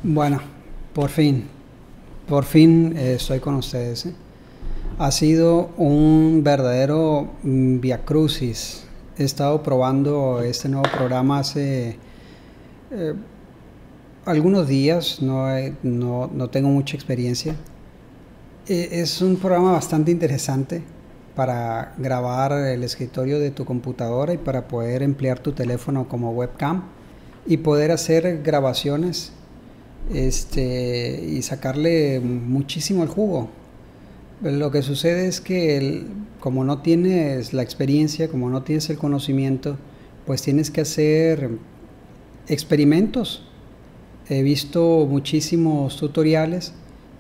Bueno, por fin, estoy con ustedes, ¿eh? Ha sido un verdadero viacrucis. He estado probando este nuevo programa hace eh, algunos días, no tengo mucha experiencia. Es un programa bastante interesante para grabar el escritorio de tu computadora y para poder emplear tu teléfono como webcam y poder hacer grabaciones y sacarle muchísimo el jugo. Lo que sucede es que como no tienes la experiencia, como no tienes el conocimiento, pues tienes que hacer experimentos. He visto muchísimos tutoriales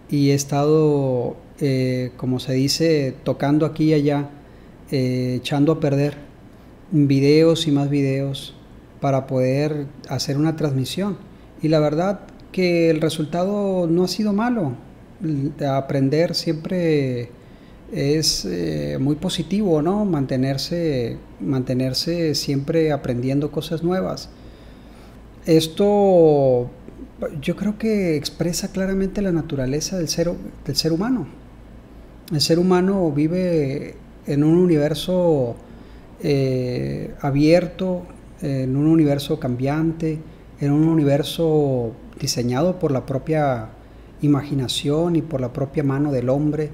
y he estado, como se dice, tocando aquí y allá, echando a perder videos y más videos para poder hacer una transmisión. Y la verdad que el resultado no ha sido malo. Aprender siempre es muy positivo, ¿no? Mantenerse siempre aprendiendo cosas nuevas. Esto yo creo que expresa claramente la naturaleza del ser humano. El ser humano vive en un universo abierto, en un universo cambiante, en un universo diseñado por la propia imaginación y por la propia mano del hombre.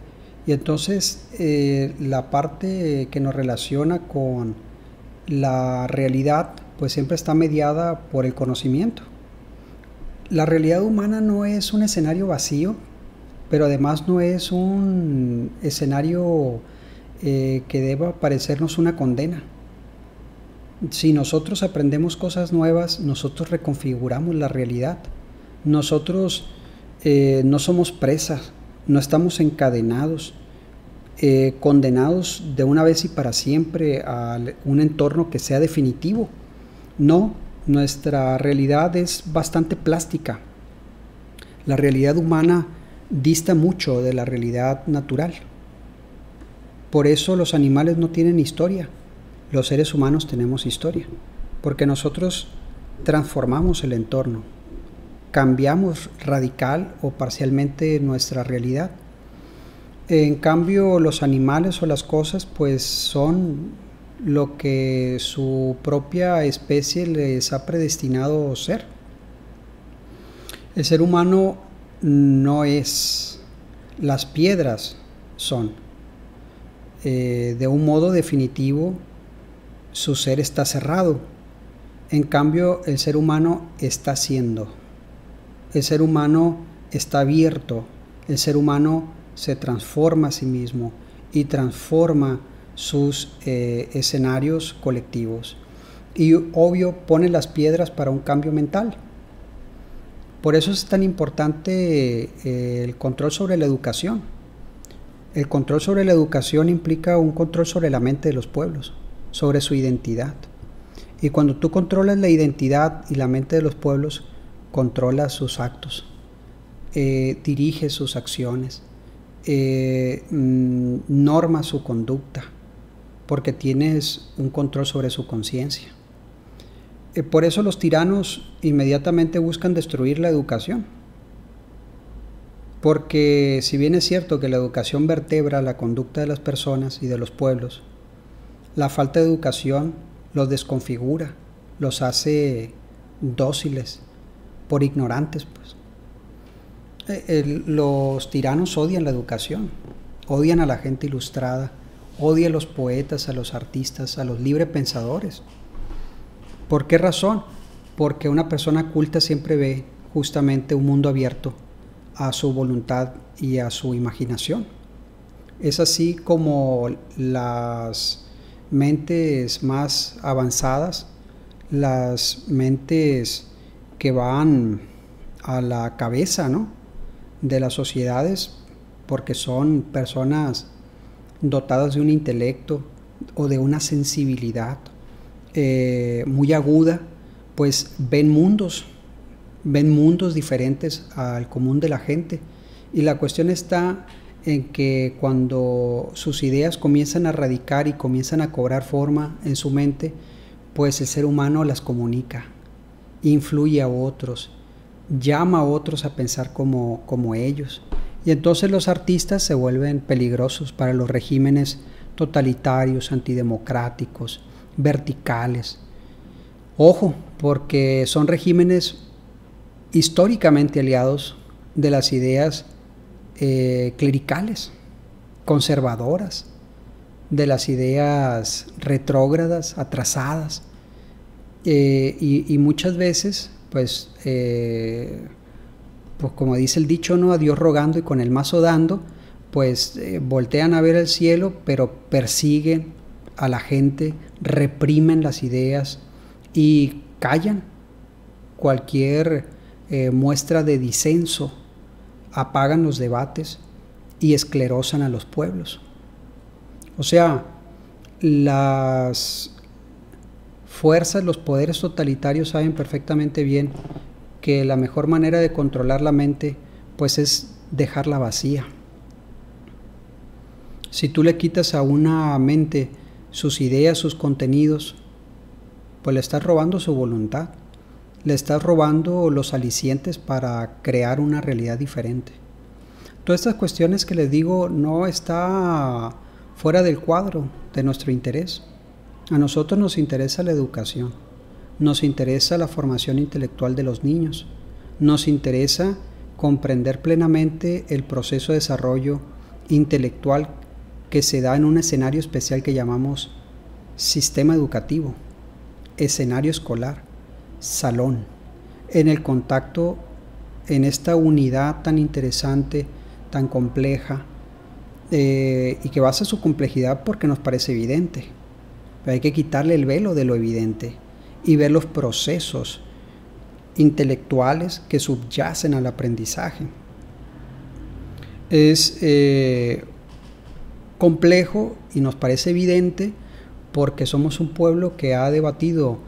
Y entonces la parte que nos relaciona con la realidad pues siempre está mediada por el conocimiento. La realidad humana no es un escenario vacío, pero además no es un escenario que deba parecernos una condena. Si nosotros aprendemos cosas nuevas, nosotros reconfiguramos la realidad. Nosotros no somos presas, no estamos encadenados, condenados de una vez y para siempre a un entorno que sea definitivo. No, nuestra realidad es bastante plástica. La realidad humana dista mucho de la realidad natural. Por eso los animales no tienen historia. Los seres humanos tenemos historia, porque nosotros transformamos el entorno, cambiamos radical o parcialmente nuestra realidad. En cambio, los animales o las cosas pues son lo que su propia especie les ha predestinado ser. El ser humano no es, las piedras son. De un modo definitivo, su ser está cerrado. En cambio, el ser humano está siendo. El ser humano está abierto. El ser humano se transforma a sí mismo y transforma sus escenarios colectivos. Y obvio pone las piedras para un cambio mental. Por eso es tan importante el control sobre la educación. El control sobre la educación implica un control sobre la mente de los pueblos, sobre su identidad. Y cuando tú controlas la identidad y la mente de los pueblos, controlas sus actos, diriges sus acciones, normas su conducta, porque tienes un control sobre su conciencia. Por eso los tiranos inmediatamente buscan destruir la educación. Porque si bien es cierto que la educación vertebra la conducta de las personas y de los pueblos, la falta de educación los desconfigura, los hace dóciles, por ignorantes, pues. Los tiranos odian la educación, odian a la gente ilustrada, odian a los poetas, a los artistas, a los librepensadores. ¿Por qué razón? Porque una persona culta siempre ve justamente un mundo abierto a su voluntad y a su imaginación. Es así como las mentes más avanzadas, las mentes que van a la cabeza, ¿no?, de las sociedades, porque son personas dotadas de un intelecto o de una sensibilidad muy aguda, pues ven mundos diferentes al común de la gente. Y la cuestión está en que cuando sus ideas comienzan a radicar y comienzan a cobrar forma en su mente, pues el ser humano las comunica, influye a otros, llama a otros a pensar como ellos. Y entonces los artistas se vuelven peligrosos para los regímenes totalitarios, antidemocráticos, verticales. Ojo, porque son regímenes históricamente aliados de las ideas clericales, conservadoras, de las ideas retrógradas, atrasadas, y muchas veces, pues como dice el dicho, ¿no? A Dios rogando y con el mazo dando, pues voltean a ver el cielo, pero persiguen a la gente, reprimen las ideas y callan cualquier muestra de disenso, apagan los debates y esclerosan a los pueblos. O sea, las fuerzas, los poderes totalitarios saben perfectamente bien que la mejor manera de controlar la mente pues es dejarla vacía. Si tú le quitas a una mente sus ideas, sus contenidos, pues le estás robando su voluntad, le estás robando los alicientes para crear una realidad diferente. Todas estas cuestiones que les digo no está fuera del cuadro de nuestro interés. A nosotros nos interesa la educación, nos interesa la formación intelectual de los niños, nos interesa comprender plenamente el proceso de desarrollo intelectual que se da en un escenario especial que llamamos sistema educativo, escenario escolar, salón, en el contacto, en esta unidad tan interesante, tan compleja, y que basa su complejidad porque nos parece evidente. Pero hay que quitarle el velo de lo evidente y ver los procesos intelectuales que subyacen al aprendizaje. Es complejo y nos parece evidente porque somos un pueblo que ha debatido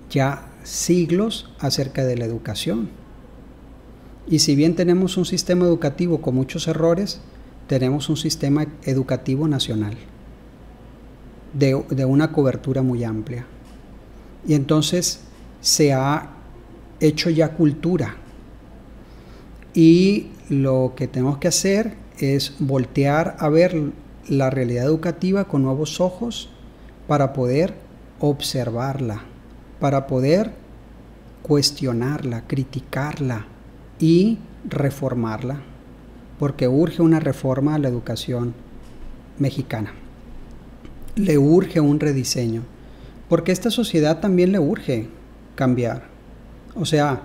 ya siglos acerca de la educación. Y si bien tenemos un sistema educativo con muchos errores, tenemos un sistema educativo nacional de una cobertura muy amplia. Y entonces se ha hecho ya cultura. Y lo que tenemos que hacer es voltear a ver la realidad educativa con nuevos ojos para poder observarla, para poder cuestionarla, criticarla y reformarla, porque urge una reforma a la educación mexicana. Le urge un rediseño, porque a esta sociedad también le urge cambiar. O sea,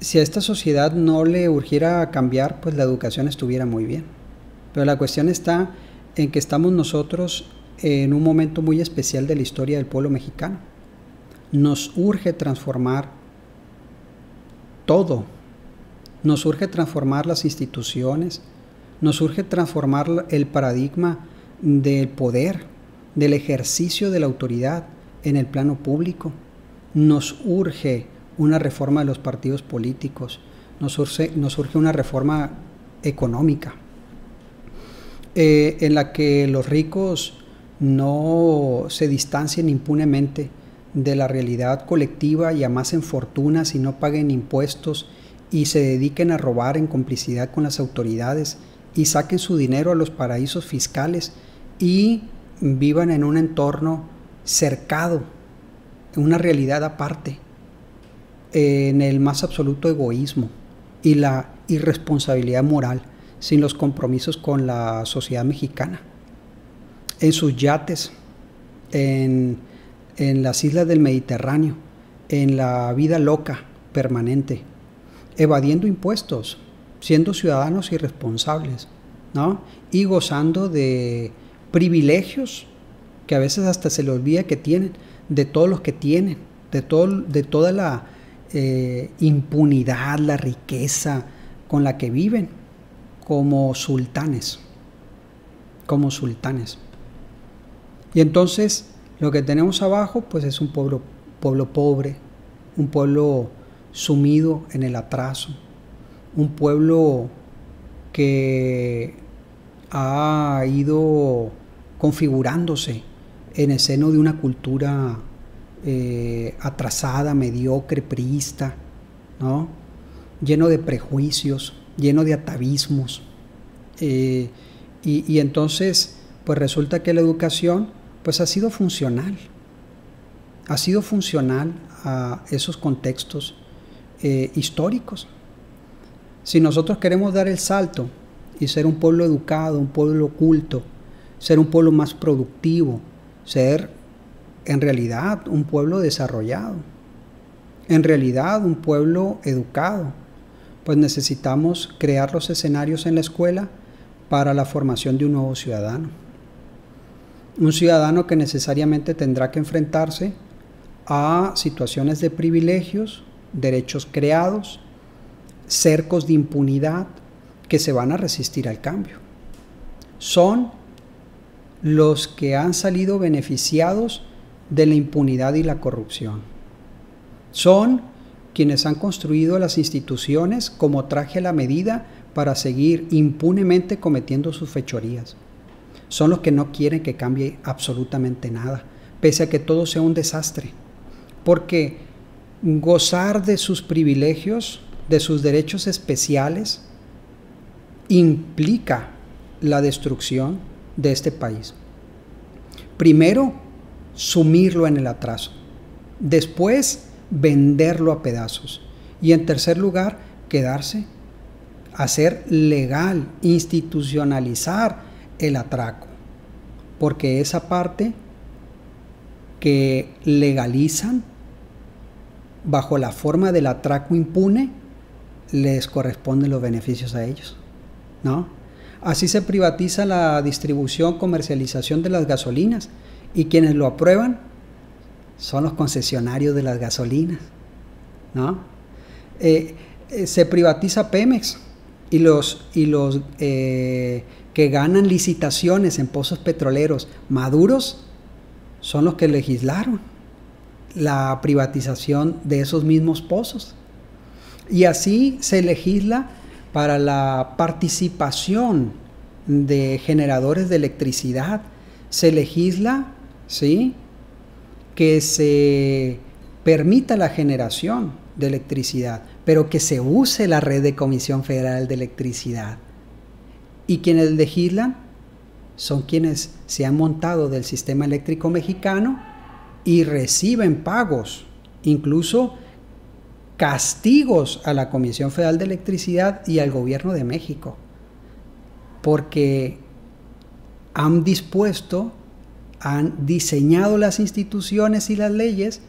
si a esta sociedad no le urgiera cambiar, pues la educación estuviera muy bien. Pero la cuestión está en que estamos nosotros en un momento muy especial de la historia del pueblo mexicano. Nos urge transformar todo. Nos urge transformar las instituciones, nos urge transformar el paradigma del poder, del ejercicio de la autoridad en el plano público. Nos urge una reforma de los partidos políticos, nos urge una reforma económica, en la que los ricos no se distancien impunemente de la realidad colectiva y amasen fortunas y no paguen impuestos y se dediquen a robar en complicidad con las autoridades y saquen su dinero a los paraísos fiscales y vivan en un entorno cercado, en una realidad aparte, en el más absoluto egoísmo y la irresponsabilidad moral, sin los compromisos con la sociedad mexicana. En sus yates, en las islas del Mediterráneo, en la vida loca permanente, evadiendo impuestos, siendo ciudadanos irresponsables, ¿no? Y gozando de privilegios que a veces hasta se les olvida que tienen, de todos los que tienen, de toda la impunidad, la riqueza con la que viven, como sultanes. Y entonces lo que tenemos abajo pues es un pueblo pobre, un pueblo sumido en el atraso, un pueblo que ha ido configurándose en el seno de una cultura atrasada, mediocre, priista, ¿no? lleno de prejuicios, lleno de atavismos. Y entonces, pues resulta que la educación pues ha sido funcional a esos contextos históricos. Si nosotros queremos dar el salto y ser un pueblo educado, un pueblo culto, ser un pueblo más productivo, ser en realidad un pueblo desarrollado, en realidad un pueblo educado, pues necesitamos crear los escenarios en la escuela para la formación de un nuevo ciudadano. Un ciudadano que necesariamente tendrá que enfrentarse a situaciones de privilegios, derechos creados, cercos de impunidad que se van a resistir al cambio. Son los que han salido beneficiados de la impunidad y la corrupción. Son quienes han construido las instituciones como traje a la medida para seguir impunemente cometiendo sus fechorías. Son los que no quieren que cambie absolutamente nada, pese a que todo sea un desastre. Porque gozar de sus privilegios, de sus derechos especiales, implica la destrucción de este país. Primero, sumirlo en el atraso. Después, venderlo a pedazos. Y en tercer lugar, quedarse, hacer legal, institucionalizar el atraco. Porque esa parte que legalizan bajo la forma del atraco impune, les corresponden los beneficios a ellos, ¿no? Así se privatiza la distribución, comercialización de las gasolinas, y quienes lo aprueban son los concesionarios de las gasolinas, ¿no? Se privatiza Pemex, y los que ganan licitaciones en pozos petroleros maduros son los que legislaron la privatización de esos mismos pozos. Y así se legisla para la participación de generadores de electricidad. Se legisla, ¿sí?, que se permita la generación de electricidad, pero que se use la red de Comisión Federal de Electricidad. Y quienes legislan son quienes se han montado del sistema eléctrico mexicano y reciben pagos, incluso castigos a la Comisión Federal de Electricidad y al Gobierno de México, porque han diseñado las instituciones y las leyes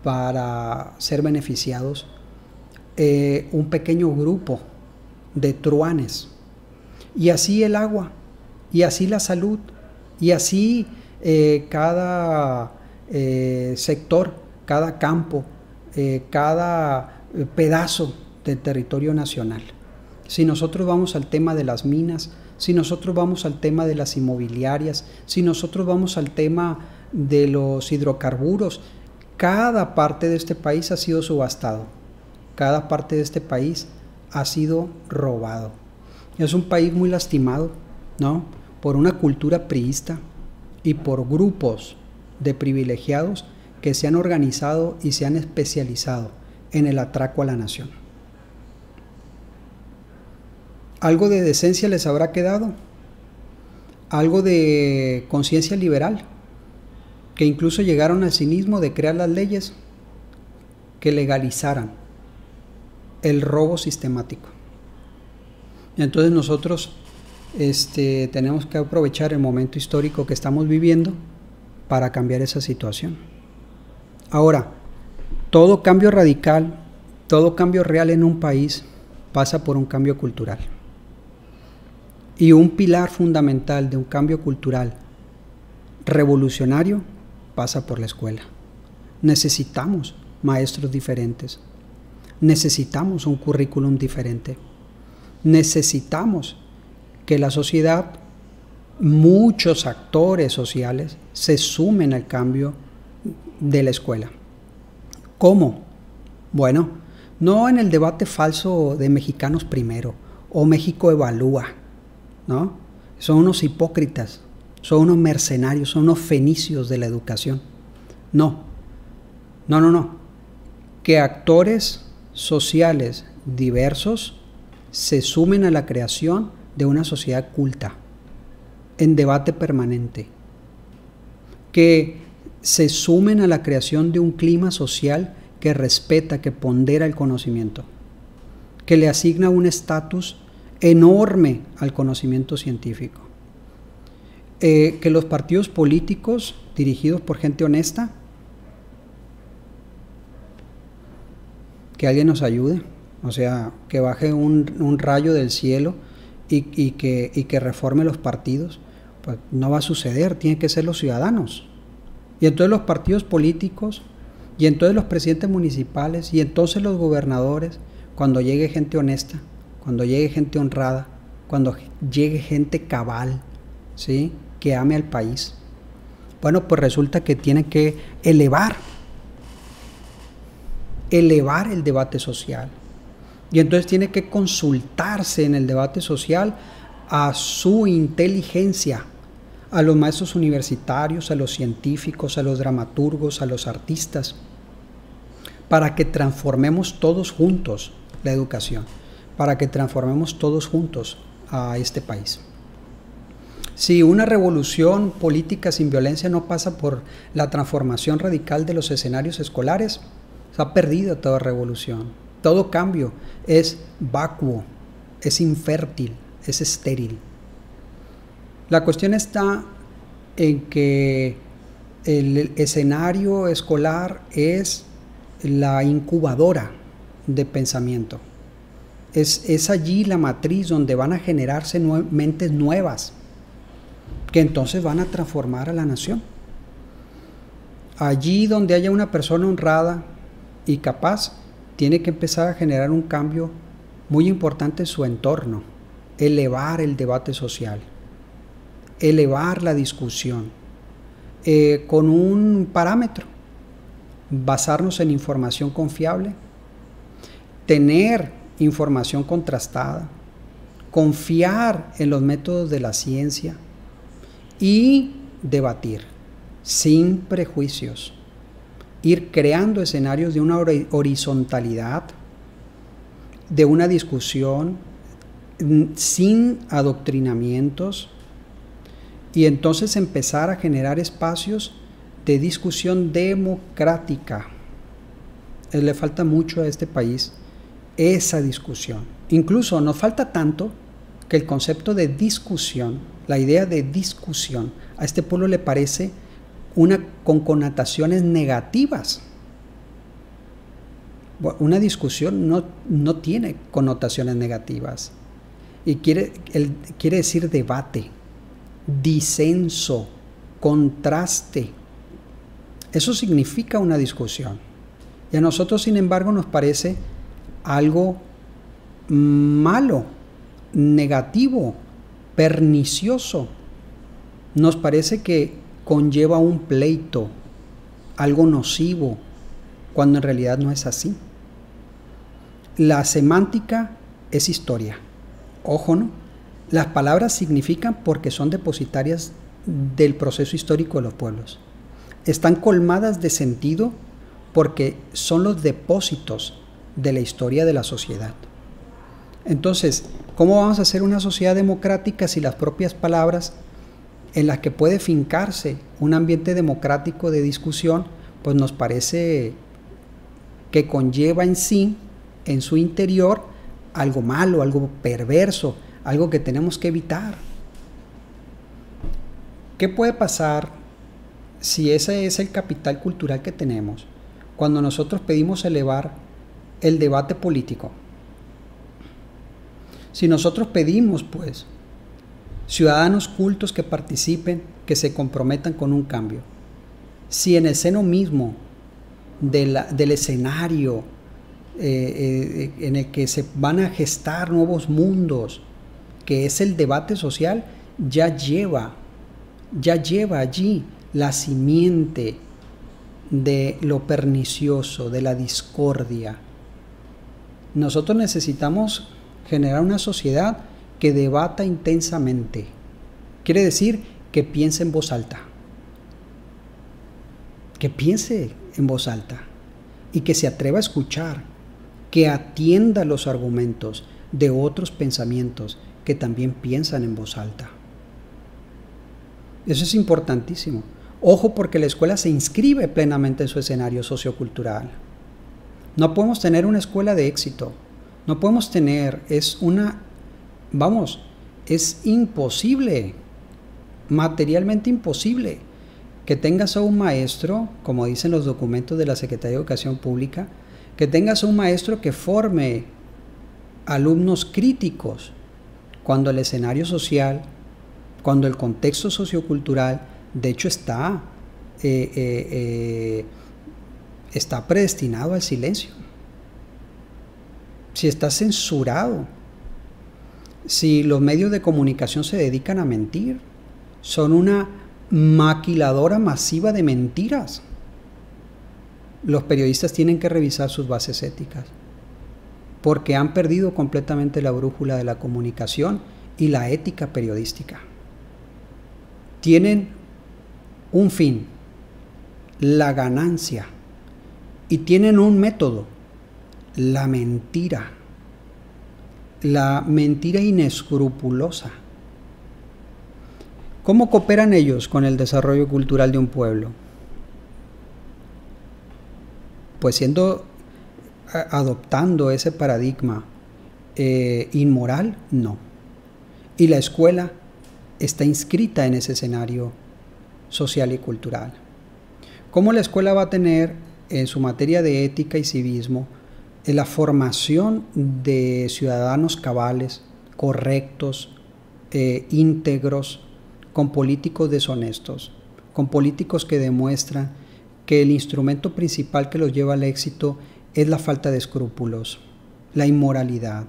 para ser beneficiados un pequeño grupo de truanes. Y así el agua, y así la salud, y así cada sector, cada campo, cada pedazo del territorio nacional. Si nosotros vamos al tema de las minas, si nosotros vamos al tema de las inmobiliarias, si nosotros vamos al tema de los hidrocarburos, cada parte de este país ha sido subastado, cada parte de este país ha sido robado. Es un país muy lastimado, ¿no?, por una cultura priista y por grupos de privilegiados que se han organizado y se han especializado en el atraco a la nación. ¿Algo de decencia les habrá quedado? ¿Algo de conciencia liberal? Que incluso llegaron al cinismo de crear las leyes que legalizaran el robo sistemático. Entonces nosotros tenemos que aprovechar el momento histórico que estamos viviendo para cambiar esa situación. Ahora, todo cambio radical, todo cambio real en un país pasa por un cambio cultural. Y un pilar fundamental de un cambio cultural revolucionario pasa por la escuela. Necesitamos maestros diferentes. Necesitamos un currículum diferente. Necesitamos que la sociedad, muchos actores sociales, se sumen al cambio de la escuela. ¿Cómo? Bueno, no en el debate falso de mexicanos primero o México evalúa, ¿no? Son unos hipócritas, son unos mercenarios, son unos fenicios de la educación. No. Que actores sociales diversos se sumen a la creación de una sociedad culta, en debate permanente, que se sumen a la creación de un clima social que respeta, que pondera el conocimiento, que le asigna un estatus enorme al conocimiento científico, que los partidos políticos dirigidos por gente honesta, que alguien nos ayude, o sea, que baje un rayo del cielo y que reforme los partidos, pues no va a suceder, tienen que ser los ciudadanos. Y entonces los partidos políticos, y entonces los presidentes municipales, y entonces los gobernadores, cuando llegue gente honesta, cuando llegue gente honrada, cuando llegue gente cabal, ¿sí?, que ame al país, bueno, pues resulta que tienen que elevar el debate social. Y entonces tiene que consultarse en el debate social a su inteligencia, a los maestros universitarios, a los científicos, a los dramaturgos, a los artistas, para que transformemos todos juntos la educación, para que transformemos todos juntos a este país. Si una revolución política sin violencia no pasa por la transformación radical de los escenarios escolares, se ha perdido toda revolución. Todo cambio es vacuo, es infértil, es estéril. La cuestión está en que el escenario escolar es la incubadora de pensamiento. Es allí la matriz donde van a generarse mentes nuevas, que entonces van a transformar a la nación. Allí donde haya una persona honrada y capaz, tiene que empezar a generar un cambio muy importante en su entorno, elevar el debate social, elevar la discusión, con un parámetro, basarnos en información confiable, tener información contrastada, confiar en los métodos de la ciencia y debatir sin prejuicios, ir creando escenarios de una horizontalidad, de una discusión sin adoctrinamientos, y entonces empezar a generar espacios de discusión democrática. Le falta mucho a este país esa discusión. Incluso nos falta tanto que el concepto de discusión, la idea de discusión, a este pueblo le parece con connotaciones negativas. Una discusión no tiene connotaciones negativas y quiere decir debate, disenso, contraste. Eso significa una discusión. Y a nosotros, sin embargo, nos parece algo malo, negativo, pernicioso. Nos parece que conlleva un pleito, algo nocivo, cuando en realidad no es así. La semántica es historia. Ojo, ¿no? Las palabras significan porque son depositarias del proceso histórico de los pueblos. Están colmadas de sentido porque son los depósitos de la historia de la sociedad. Entonces, ¿cómo vamos a hacer una sociedad democrática si las propias palabras en las que puede fincarse un ambiente democrático de discusión, pues nos parece que conlleva en sí, en su interior, algo malo, algo perverso, algo que tenemos que evitar? ¿Qué puede pasar si ese es el capital cultural que tenemos cuando nosotros pedimos elevar el debate político? Si nosotros pedimos, pues, ciudadanos cultos que participen, que se comprometan con un cambio, si en el seno mismo del escenario en el que se van a gestar nuevos mundos, que es el debate social, ya lleva allí la simiente de lo pernicioso, de la discordia. Nosotros necesitamos generar una sociedad que debata intensamente. Quiere decir que piense en voz alta. Que piense en voz alta y que se atreva a escuchar, que atienda los argumentos de otros pensamientos que también piensan en voz alta. Eso es importantísimo. Ojo, porque la escuela se inscribe plenamente en su escenario sociocultural. No podemos tener una escuela de éxito. No podemos tener, es imposible, materialmente imposible, que tengas a un maestro, como dicen los documentos de la Secretaría de Educación Pública, que tengas a un maestro que forme alumnos críticos, cuando el escenario social, cuando el contexto sociocultural, de hecho está predestinado al silencio. Si está censurado, si los medios de comunicación se dedican a mentir, son una maquiladora masiva de mentiras. Los periodistas tienen que revisar sus bases éticas, porque han perdido completamente la brújula de la comunicación y la ética periodística. Tienen un fin, la ganancia, y tienen un método, la mentira inescrupulosa. ¿Cómo cooperan ellos con el desarrollo cultural de un pueblo? Pues adoptando ese paradigma inmoral, no. Y la escuela está inscrita en ese escenario social y cultural. ¿Cómo la escuela va a tener en su materia de ética y civismo la formación de ciudadanos cabales, correctos, íntegros, con políticos deshonestos, con políticos que demuestran que el instrumento principal que los lleva al éxito es la falta de escrúpulos, la inmoralidad?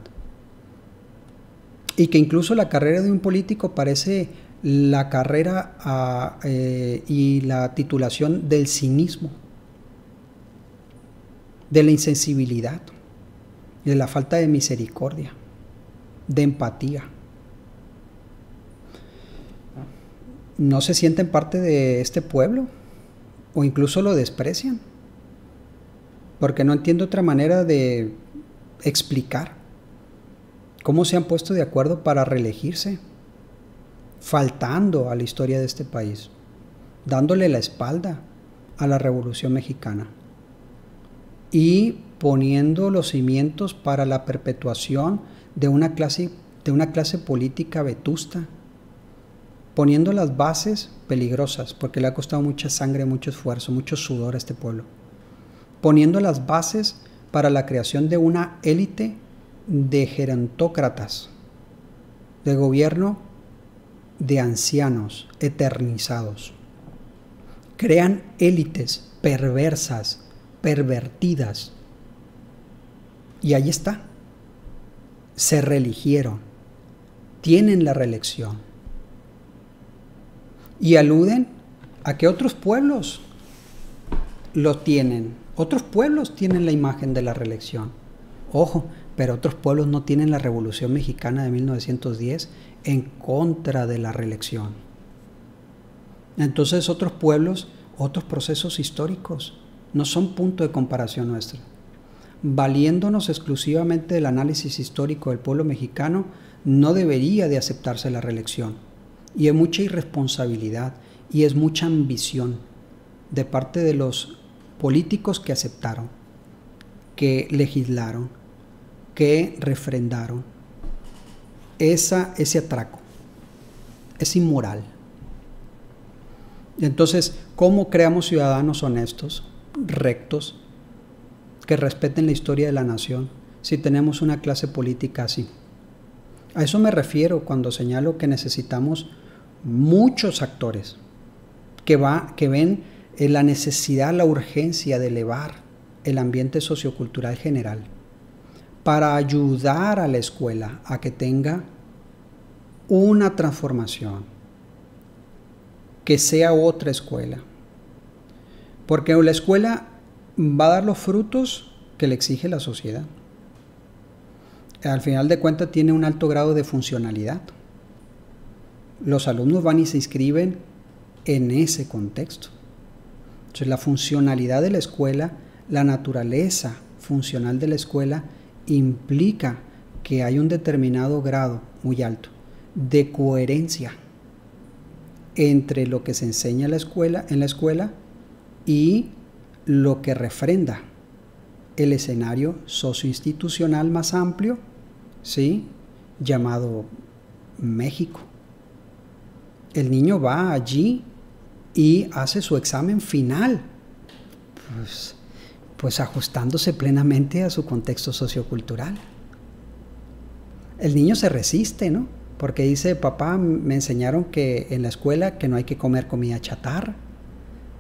Y que incluso la carrera de un político parece la carrera y la titulación del cinismo, de la insensibilidad, de la falta de misericordia, de empatía. ¿No se sienten parte de este pueblo? ¿O incluso lo desprecian? Porque no entiendo otra manera de explicar cómo se han puesto de acuerdo para reelegirse, faltando a la historia de este país, dándole la espalda a la Revolución Mexicana y poniendo los cimientos para la perpetuación de una clase política vetusta, poniendo las bases peligrosas, porque le ha costado mucha sangre, mucho esfuerzo, mucho sudor a este pueblo, poniendo las bases para la creación de una élite de gerontócratas, de gobierno de ancianos eternizados. Crean élites perversas, pervertidas, y ahí está, se reeligieron, tienen la reelección, y aluden a que otros pueblos lo tienen, otros pueblos tienen la imagen de la reelección. Ojo, pero otros pueblos no tienen la Revolución Mexicana de 1910 en contra de la reelección. Entonces otros pueblos, otros procesos históricos, no son punto de comparación nuestro. Valiéndonos exclusivamente del análisis histórico del pueblo mexicano, no debería de aceptarse la reelección. Y es mucha irresponsabilidad y es mucha ambición de parte de los políticos que aceptaron, que legislaron, que refrendaron ese atraco. Es inmoral. Entonces, ¿cómo creamos ciudadanos honestos, rectos, que respeten la historia de la nación, si tenemos una clase política así? A eso me refiero cuando señalo que necesitamos muchos actores que ven la necesidad, la urgencia de elevar el ambiente sociocultural general para ayudar a la escuela a que tenga una transformación, que sea otra escuela. Porque la escuela va a dar los frutos que le exige la sociedad. Al final de cuentas tiene un alto grado de funcionalidad. Los alumnos van y se inscriben en ese contexto. Entonces la funcionalidad de la escuela, la naturaleza funcional de la escuela implica que hay un determinado grado muy alto de coherencia entre lo que se enseña en la escuela y lo que refrenda el escenario socioinstitucional más amplio, ¿sí?, llamado México. El niño va allí y hace su examen final, pues ajustándose plenamente a su contexto sociocultural. El niño se resiste, ¿no? Porque dice, papá, me enseñaron que en la escuela que no hay que comer comida chatarra,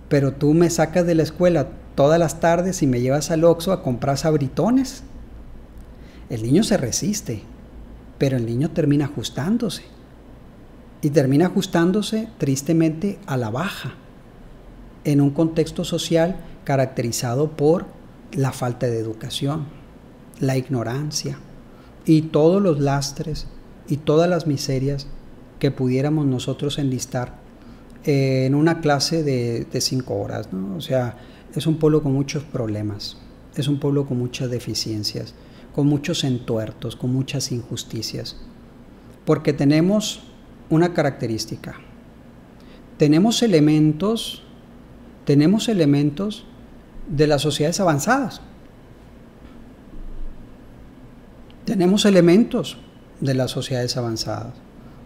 pero tú me sacas de la escuela todas las tardes y me llevas al Oxxo a comprar sabritones. El niño se resiste, pero el niño termina ajustándose. Y termina ajustándose tristemente a la baja, en un contexto social caracterizado por la falta de educación, la ignorancia y todos los lastres y todas las miserias que pudiéramos nosotros enlistar en una clase de 5 horas, ¿no? O sea, es un pueblo con muchos problemas, es un pueblo con muchas deficiencias, con muchos entuertos, con muchas injusticias, porque tenemos una característica, tenemos elementos de las sociedades avanzadas, tenemos elementos de las sociedades avanzadas.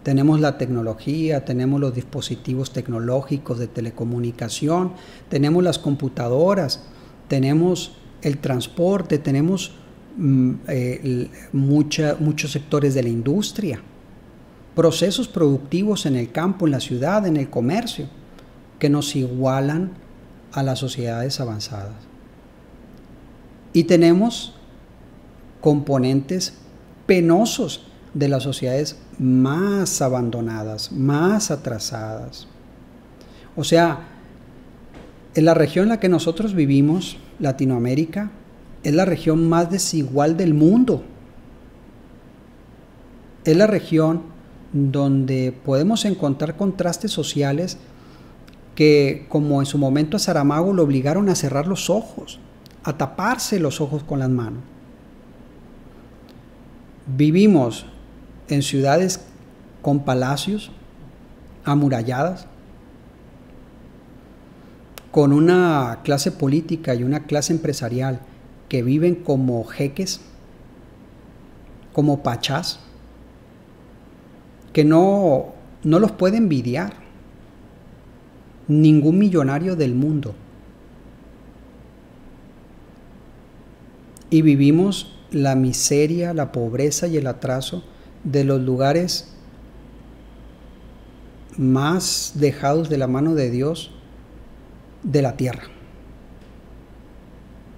Tenemos la tecnología, tenemos los dispositivos tecnológicos de telecomunicación, tenemos las computadoras, tenemos el transporte, tenemos muchos sectores de la industria, procesos productivos en el campo, en la ciudad, en el comercio, que nos igualan a las sociedades avanzadas. Y tenemos componentes penosos de las sociedades más abandonadas, más atrasadas. O sea, en la región en la que nosotros vivimos, Latinoamérica, es la región más desigual del mundo. Es la región donde podemos encontrar contrastes sociales que, como en su momento a Saramago, lo obligaron a cerrar los ojos, a taparse los ojos con las manos. Vivimos en ciudades con palacios amuralladas, con una clase política y una clase empresarial que viven como jeques, como pachás, que no los puede envidiar ningún millonario del mundo. Y vivimos la miseria, la pobreza y el atraso de los lugares más dejados de la mano de Dios de la tierra.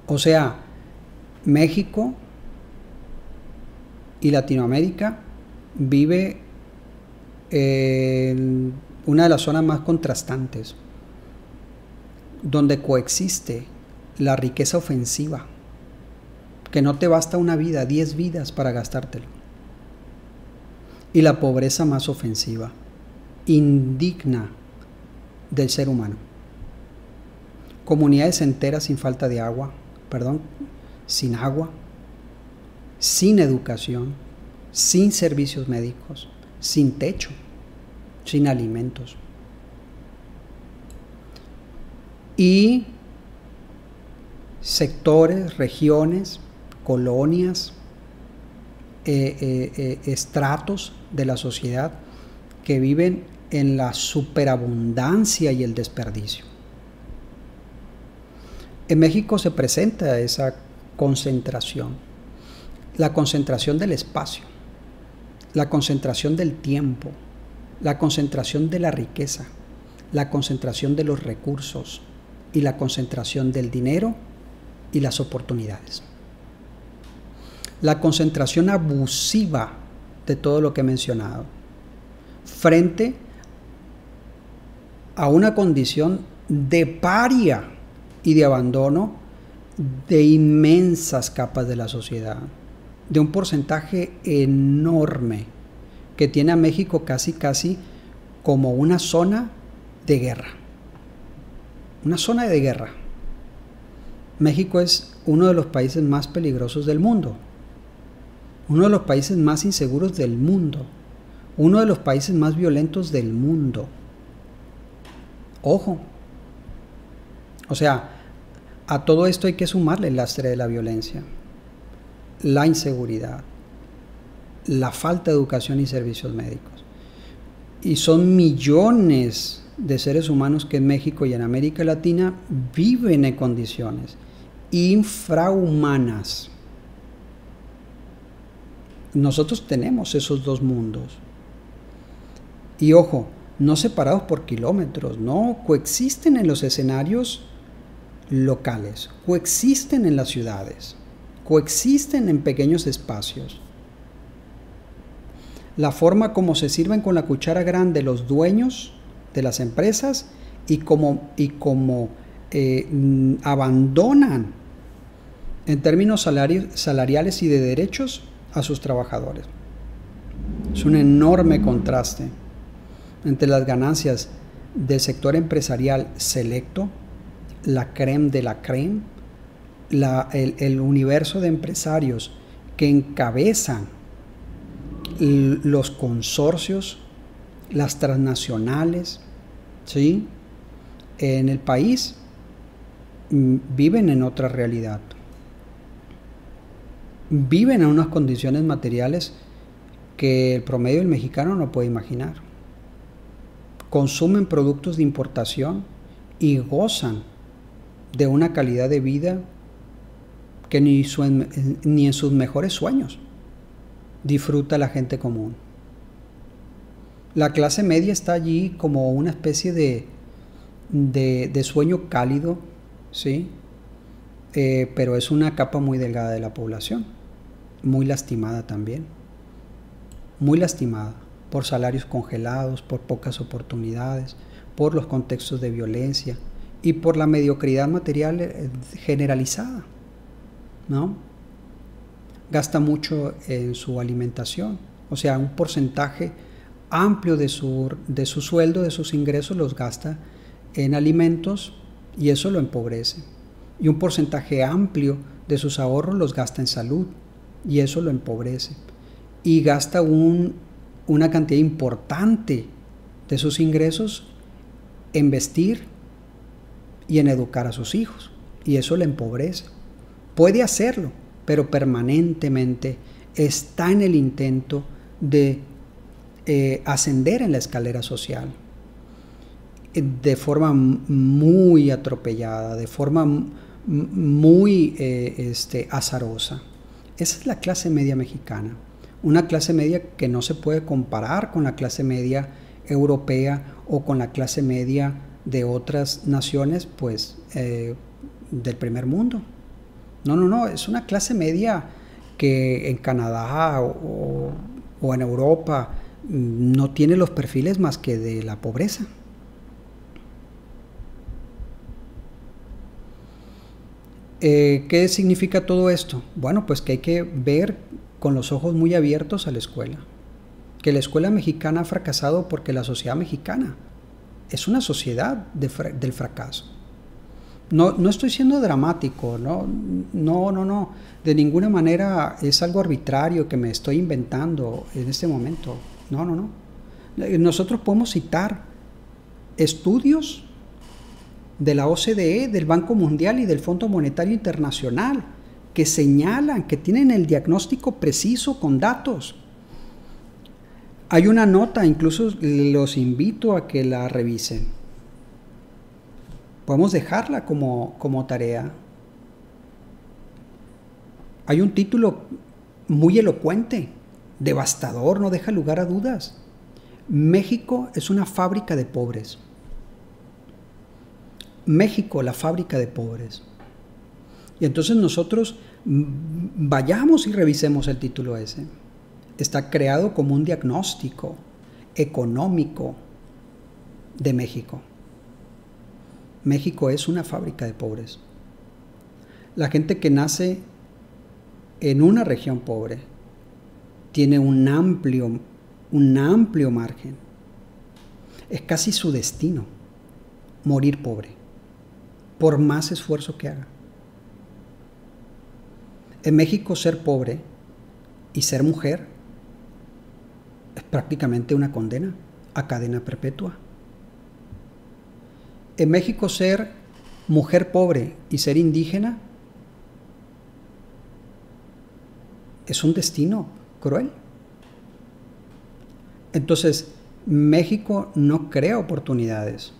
O sea, México y Latinoamérica vive en una de las zonas más contrastantes, donde coexiste la riqueza ofensiva, que no te basta una vida, 10 vidas para gastártelo, y la pobreza más ofensiva, indigna del ser humano. Comunidades enteras sin falta de agua, sin agua, sin educación, sin servicios médicos, sin techo, sin alimentos. Y sectores, regiones, colonias, estratos de la sociedad que viven en la superabundancia y el desperdicio. En México se presenta esa concentración, la concentración del espacio, la concentración del tiempo, la concentración de la riqueza, la concentración de los recursos y la concentración del dinero y las oportunidades. La concentración abusiva de todo lo que he mencionado, frente a una condición de paria y de abandono de inmensas capas de la sociedad, de un porcentaje enorme que tiene a México casi como una zona de guerra. Una zona de guerra. México es uno de los países más peligrosos del mundo, uno de los países más inseguros del mundo, uno de los países más violentos del mundo. Ojo. O sea, a todo esto hay que sumarle el lastre de la violencia, la inseguridad, la falta de educación y servicios médicos. Y son millones de seres humanos que en México y en América Latina viven en condiciones infrahumanas. Nosotros tenemos esos dos mundos. Y ojo, no separados por kilómetros, no, coexisten en los escenarios locales, coexisten en las ciudades, coexisten en pequeños espacios. La forma como se sirven con la cuchara grande los dueños de las empresas y como abandonan en términos salariales y de derechos a sus trabajadores. Es un enorme contraste entre las ganancias del sector empresarial selecto, la crème de la crème, el universo de empresarios que encabezan los consorcios, las transnacionales, ¿sí? En el país viven en otra realidad. Viven en unas condiciones materiales que el promedio del mexicano no puede imaginar. Consumen productos de importación y gozan de una calidad de vida que ni en sus mejores sueños disfruta la gente común. La clase media está allí como una especie de sueño cálido, ¿sí? Pero es una capa muy delgada de la población, muy lastimada también, muy lastimada por salarios congelados, por pocas oportunidades, por los contextos de violencia y por la mediocridad material generalizada, ¿no? Gasta mucho en su alimentación, o sea, un porcentaje amplio de su sueldo, de sus ingresos, los gasta en alimentos y eso lo empobrece. Y un porcentaje amplio de sus ahorros los gasta en salud y eso lo empobrece. Y gasta una cantidad importante de sus ingresos en vestir y en educar a sus hijos y eso le empobrece. Puede hacerlo, pero permanentemente está en el intento de ascender en la escalera social de forma muy atropellada, de forma muy azarosa. Esa es la clase media mexicana, una clase media que no se puede comparar con la clase media europea o con la clase media de otras naciones, pues, del primer mundo. No, es una clase media que en Canadá o en Europa no tiene los perfiles más que de la pobreza. ¿Qué significa todo esto? Bueno, pues que hay que ver con los ojos muy abiertos a la escuela. Que la escuela mexicana ha fracasado porque la sociedad mexicana es una sociedad del fracaso. No estoy siendo dramático, no, de ninguna manera es algo arbitrario que me estoy inventando en este momento, no. Nosotros podemos citar estudios de la OCDE, del Banco Mundial y del Fondo Monetario Internacional que señalan, que tienen el diagnóstico preciso con datos. Hay una nota, incluso los invito a que la revisen. Podemos dejarla como tarea. Hay un título muy elocuente, devastador, no deja lugar a dudas. México es una fábrica de pobres. México, la fábrica de pobres. Y entonces nosotros vayamos y revisemos el título ese. Está creado como un diagnóstico económico de México. México es una fábrica de pobres. La gente que nace en una región pobre tiene un amplio margen. Es casi su destino morir pobre, por más esfuerzo que haga. En México ser pobre y ser mujer es prácticamente una condena a cadena perpetua. En México ser mujer pobre y ser indígena es un destino cruel. Entonces, México no crea oportunidades.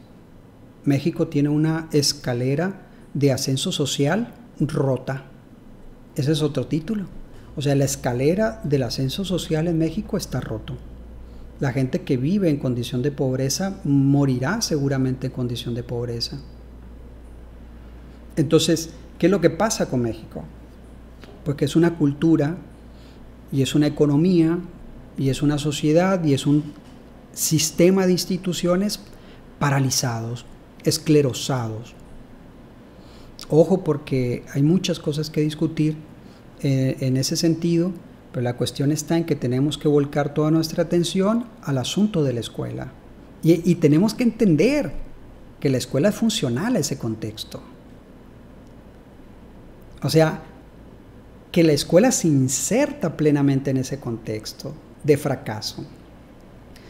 México tiene una escalera de ascenso social rota. Ese es otro título. O sea, la escalera del ascenso social en México está roto. La gente que vive en condición de pobreza morirá seguramente en condición de pobreza. Entonces, ¿qué es lo que pasa con México? Pues que es una cultura y es una economía y es una sociedad y es un sistema de instituciones paralizados, esclerosados. Ojo, porque hay muchas cosas que discutir en ese sentido, pero la cuestión está en que tenemos que volcar toda nuestra atención al asunto de la escuela. Y tenemos que entender que la escuela es funcional a ese contexto. O sea, que la escuela se inserta plenamente en ese contexto de fracaso.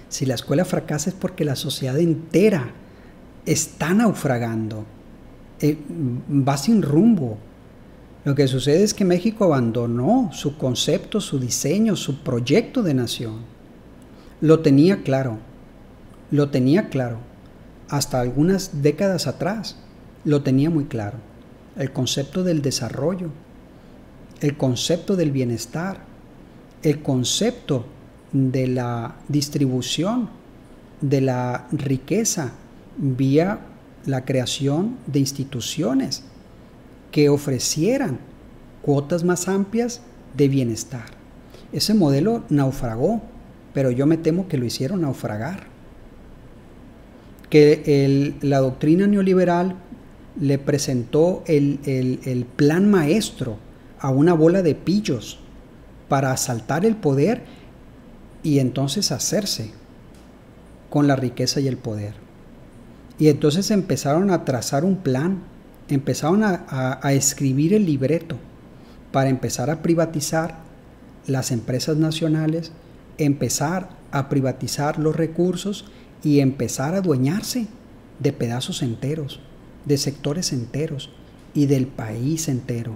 Si la escuela fracasa es porque la sociedad entera está naufragando, va sin rumbo. Lo que sucede es que México abandonó su concepto, su diseño, su proyecto de nación. Lo tenía claro, hasta algunas décadas atrás, lo tenía muy claro. El concepto del desarrollo, el concepto del bienestar, el concepto de la distribución de la riqueza vía la creación de instituciones que ofrecieran cuotas más amplias de bienestar. Ese modelo naufragó, pero yo me temo que lo hicieron naufragar. Que la doctrina neoliberal le presentó el plan maestro a una bola de pillos para asaltar el poder y entonces hacerse con la riqueza y el poder. Y entonces empezaron a trazar un plan, empezaron a escribir el libreto para empezar a privatizar las empresas nacionales, empezar a privatizar los recursos y empezar a adueñarse de pedazos enteros, de sectores enteros y del país entero.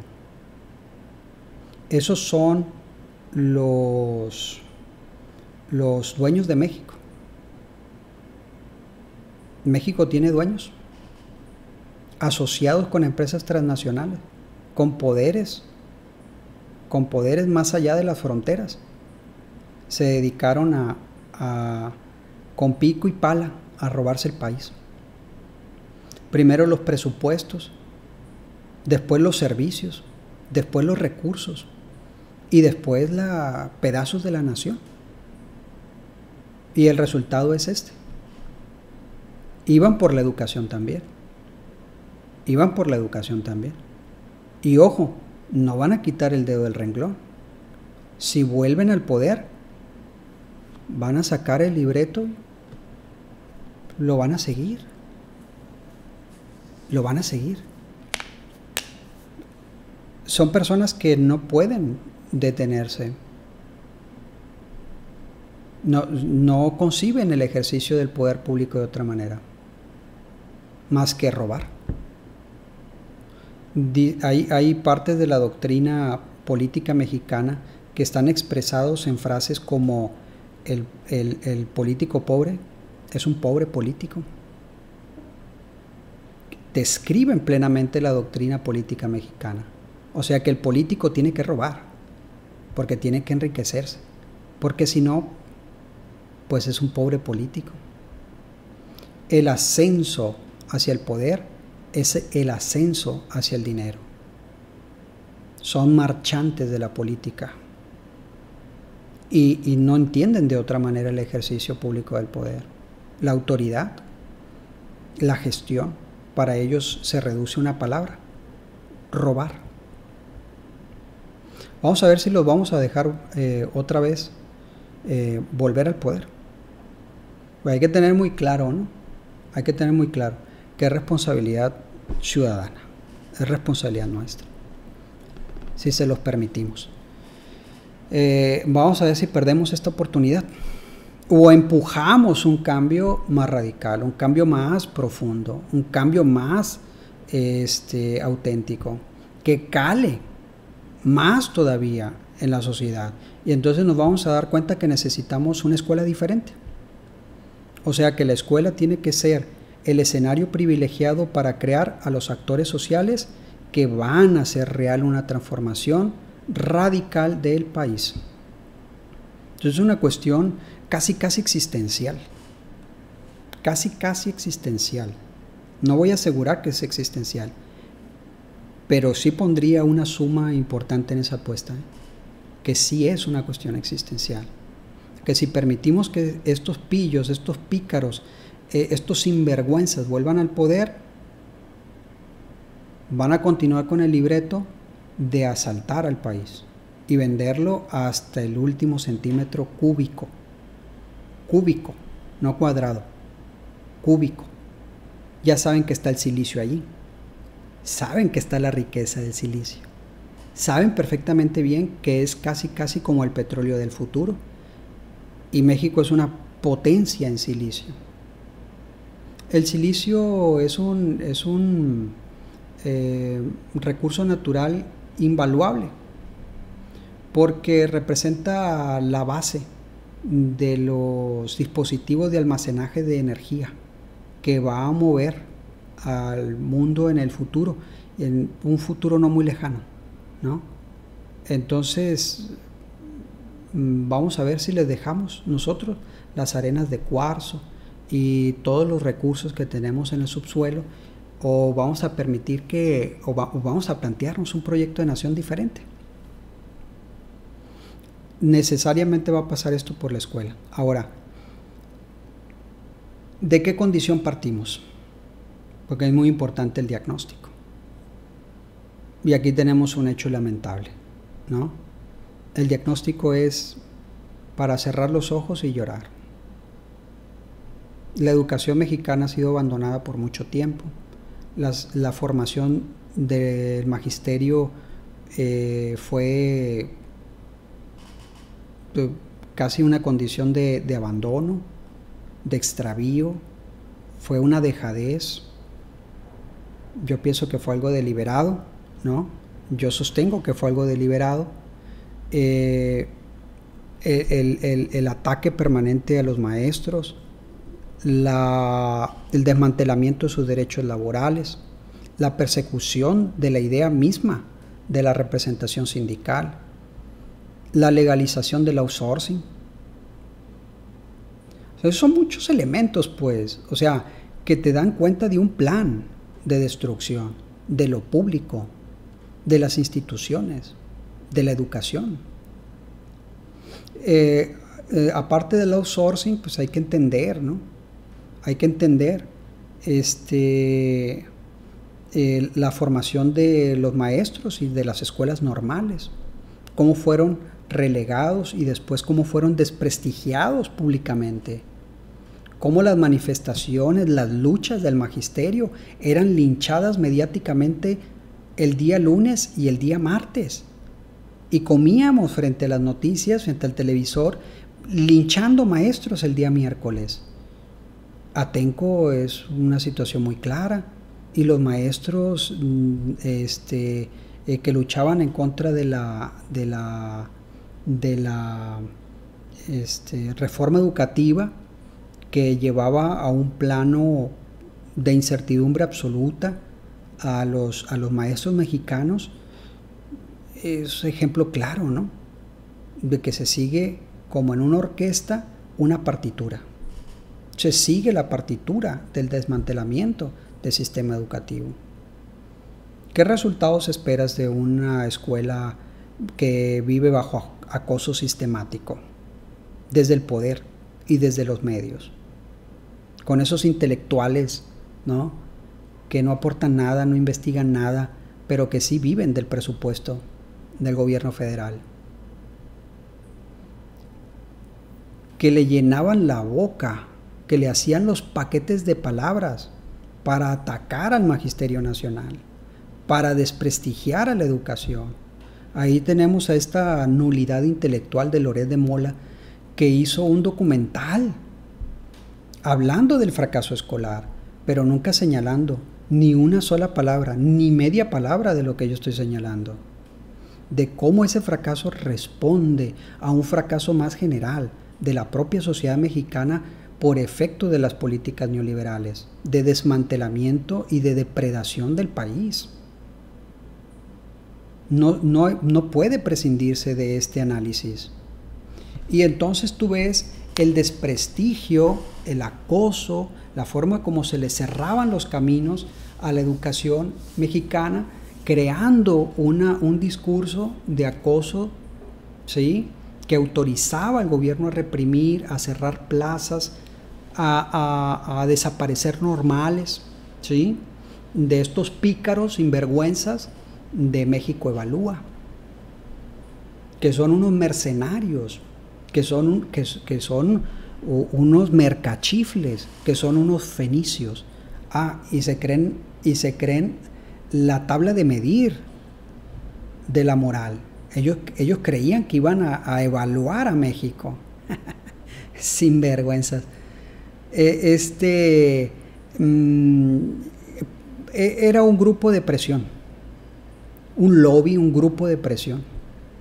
Esos son los dueños de México. México tiene dueños asociados con empresas transnacionales, con poderes más allá de las fronteras. Se dedicaron con pico y pala a robarse el país. Primero los presupuestos, después los servicios, después los recursos y después pedazos de la nación. Y el resultado es este. Iban por la educación también. Y ojo, no van a quitar el dedo del renglón. Si vuelven al poder, van a sacar el libreto, lo van a seguir. Son personas que no pueden detenerse. No conciben el ejercicio del poder público de otra manera, más que robar. Hay partes de la doctrina política mexicana que están expresados en frases como el político pobre es un pobre político. Describen plenamente la doctrina política mexicana. O sea que el político tiene que robar, porque tiene que enriquecerse, porque si no, pues es un pobre político. El ascenso hacia el poder es el ascenso hacia el dinero. Son marchantes de la política y no entienden de otra manera el ejercicio público del poder. La autoridad, la gestión, para ellos se reduce a una palabra: robar. Vamos a ver si los vamos a dejar otra vez volver al poder. Pues hay que tener muy claro, ¿no? Hay que tener muy claro que es responsabilidad ciudadana, es responsabilidad nuestra. si se los permitimos. Vamos a ver si perdemos esta oportunidad o empujamos un cambio más radical, un cambio más profundo, un cambio más auténtico, que cale más todavía en la sociedad. Y entonces nos vamos a dar cuenta que necesitamos una escuela diferente. O sea que la escuela tiene que ser el escenario privilegiado para crear a los actores sociales que van a hacer real una transformación radical del país. Entonces es una cuestión casi existencial. Casi existencial. No voy a asegurar que es existencial, pero sí pondría una suma importante en esa apuesta, que sí es una cuestión existencial. Que si permitimos que estos pillos, estos pícaros, estos sinvergüenzas vuelvan al poder, van a continuar con el libreto de asaltar al país y venderlo hasta el último centímetro cúbico, no cuadrado, cúbico. Ya saben que está el silicio allí, saben que está la riqueza del silicio, saben perfectamente bien que es casi como el petróleo del futuro, y México es una potencia en silicio. El silicio es un recurso natural invaluable, porque representa la base de los dispositivos de almacenaje de energía que va a mover al mundo en el futuro, en un futuro no muy lejano, ¿no? Entonces, vamos a ver si les dejamos nosotros las arenas de cuarzo y todos los recursos que tenemos en el subsuelo, o vamos a permitir o vamos a plantearnos un proyecto de nación diferente. Necesariamente va a pasar esto por la escuela. Ahora, ¿de qué condición partimos? Porque es muy importante el diagnóstico. Y aquí tenemos un hecho lamentable, ¿no? El diagnóstico es para cerrar los ojos y llorar. La educación mexicana ha sido abandonada por mucho tiempo. La formación del magisterio fue casi una condición de abandono, de extravío, fue una dejadez. Yo pienso que fue algo deliberado, ¿no? Yo sostengo que fue algo deliberado. El ataque permanente a los maestros, el desmantelamiento de sus derechos laborales, la persecución de la idea misma de la representación sindical, la legalización del outsourcing. O sea, son muchos elementos, pues, o sea, que te dan cuenta de un plan de destrucción de lo público, de las instituciones, de la educación. Aparte del outsourcing, pues hay que entender, ¿no? Hay que entender la formación de los maestros y de las escuelas normales, cómo fueron relegados y después cómo fueron desprestigiados públicamente, cómo las manifestaciones, las luchas del magisterio eran linchadas mediáticamente el día lunes y el día martes, y comíamos frente a las noticias, frente al televisor, linchando maestros el día miércoles. Atenco es una situación muy clara, y los maestros que luchaban en contra de la reforma educativa que llevaba a un plano de incertidumbre absoluta a los maestros mexicanos, es ejemplo claro, ¿no?, de que se sigue como en una orquesta una partitura. Se sigue la partitura del desmantelamiento del sistema educativo. ¿Qué resultados esperas de una escuela que vive bajo acoso sistemático desde el poder y desde los medios? Con esos intelectuales, ¿no?, que no aportan nada, no investigan nada, pero que sí viven del presupuesto del gobierno federal, que le llenaban la boca, que le hacían los paquetes de palabras para atacar al Magisterio Nacional, para desprestigiar a la educación. Ahí tenemos a esta nulidad intelectual de Loret de Mola, que hizo un documental hablando del fracaso escolar, pero nunca señalando ni una sola palabra, ni media palabra de lo que yo estoy señalando, de cómo ese fracaso responde a un fracaso más general de la propia sociedad mexicana por efecto de las políticas neoliberales, de desmantelamiento y de depredación del país. No puede prescindirse de este análisis. Y entonces tú ves el desprestigio, el acoso, la forma como se le cerraban los caminos a la educación mexicana, creando un discurso de acoso, ¿sí?, que autorizaba al gobierno a reprimir, a cerrar plazas, a desaparecer normales, ¿sí?, de estos pícaros sinvergüenzas de México Evalúa, que son unos mercenarios, que son unos mercachifles, que son unos fenicios. Y se creen la tabla de medir de la moral. Ellos creían que iban a evaluar a México. Sinvergüenzas. Era un grupo de presión, un lobby, un grupo de presión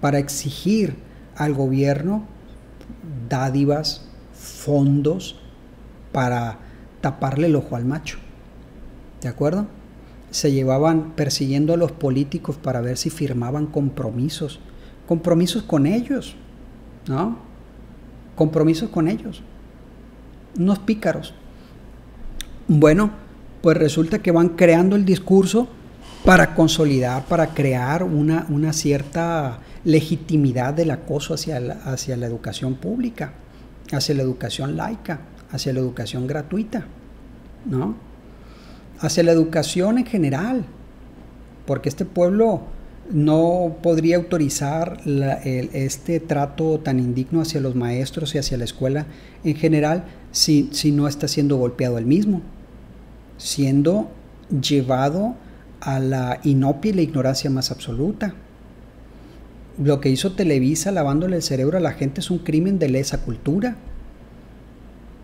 para exigir al gobierno dádivas, fondos para taparle el ojo al macho. ¿De acuerdo? Se llevaban persiguiendo a los políticos para ver si firmaban compromisos con ellos, ¿no? Compromisos con ellos. Unos pícaros. Bueno, pues resulta que van creando el discurso para consolidar, para crear una cierta legitimidad del acoso hacia la educación pública, hacia la educación laica, hacia la educación gratuita, ¿no? Hacia la educación en general, porque este pueblo no podría autorizar este trato tan indigno hacia los maestros y hacia la escuela en general si no está siendo golpeado él mismo, siendo llevado a la inopia y la ignorancia más absoluta. Lo que hizo Televisa lavándole el cerebro a la gente es un crimen de lesa cultura.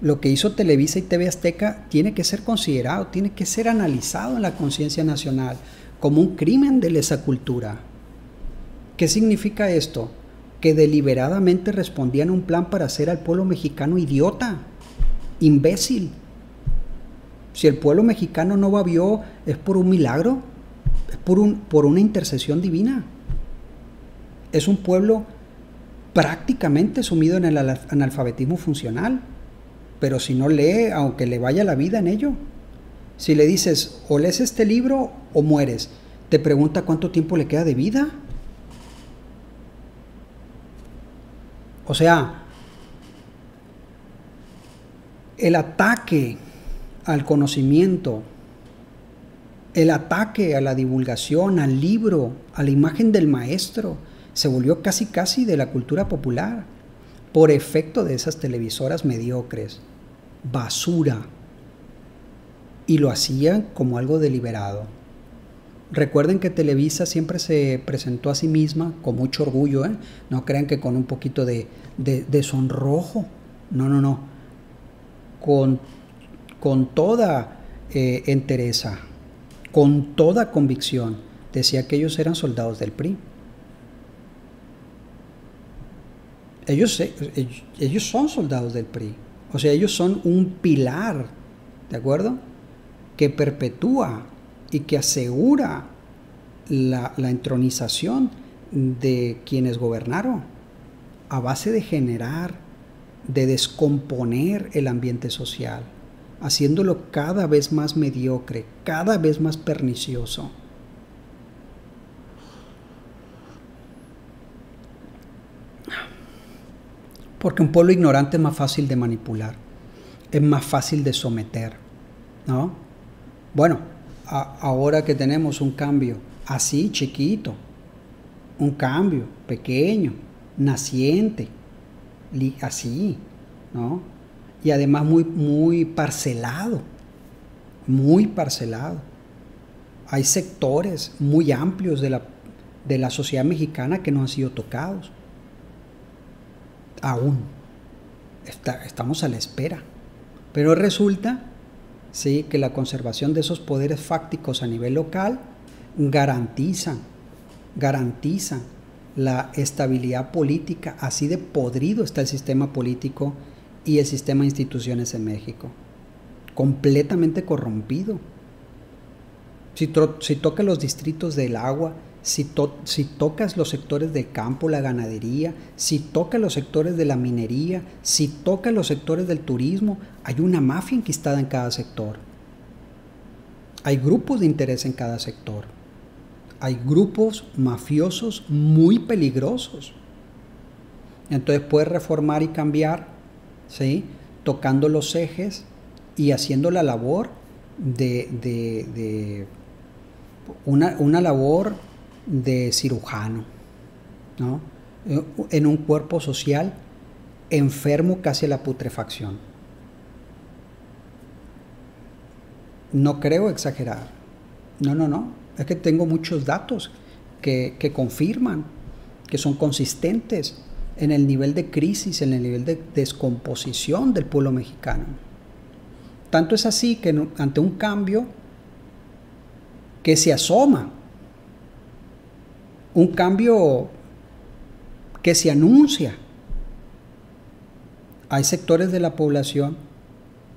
Lo que hizo Televisa y TV Azteca tiene que ser considerado, tiene que ser analizado en la conciencia nacional como un crimen de lesa cultura. ¿Qué significa esto? Que deliberadamente respondían a un plan para hacer al pueblo mexicano idiota, imbécil. Si el pueblo mexicano no babió, es por un milagro, es por una intercesión divina. Es un pueblo prácticamente sumido en el analfabetismo funcional. Pero si no lee, aunque le vaya la vida en ello, si le dices o lees este libro o mueres, te pregunta cuánto tiempo le queda de vida. O sea, el ataque al conocimiento, el ataque a la divulgación, al libro, a la imagen del maestro, se volvió casi de la cultura popular por efecto de esas televisoras mediocres, basura, y lo hacían como algo deliberado. Recuerden que Televisa siempre se presentó a sí misma con mucho orgullo, ¿eh? No crean que con un poquito de sonrojo, no, con toda entereza, con toda convicción, decía que ellos eran soldados del PRI. Ellos son soldados del PRI, o sea, ellos son un pilar, ¿de acuerdo?, que perpetúa y que asegura la entronización de quienes gobernaron a base de generar, de descomponer el ambiente social, haciéndolo cada vez más mediocre, cada vez más pernicioso. Porque un pueblo ignorante es más fácil de manipular, es más fácil de someter, ¿no? Bueno, ahora que tenemos un cambio así chiquito, un cambio pequeño, naciente, así, ¿no? Y además muy parcelado, muy parcelado. Hay sectores muy amplios de la sociedad mexicana que no han sido tocados. Aún. Estamos a la espera. Pero resulta, sí, que la conservación de esos poderes fácticos a nivel local garantizan la estabilidad política. Así de podrido está el sistema político y el sistema de instituciones en México. Completamente corrompido. Si tocas los distritos del agua, si tocas los sectores del campo, la ganadería, si tocas los sectores de la minería, si tocas los sectores del turismo, hay una mafia enquistada en cada sector. Hay grupos de interés en cada sector. Hay grupos mafiosos muy peligrosos. Entonces puedes reformar y cambiar, ¿sí?, tocando los ejes y haciendo la labor de una labor de cirujano, ¿no?, en un cuerpo social enfermo casi a la putrefacción. No creo exagerar. No. Es que tengo muchos datos que confirman, que son consistentes en el nivel de crisis, en el nivel de descomposición del pueblo mexicano. Tanto es así que ante un cambio que se asoma, un cambio que se anuncia, hay sectores de la población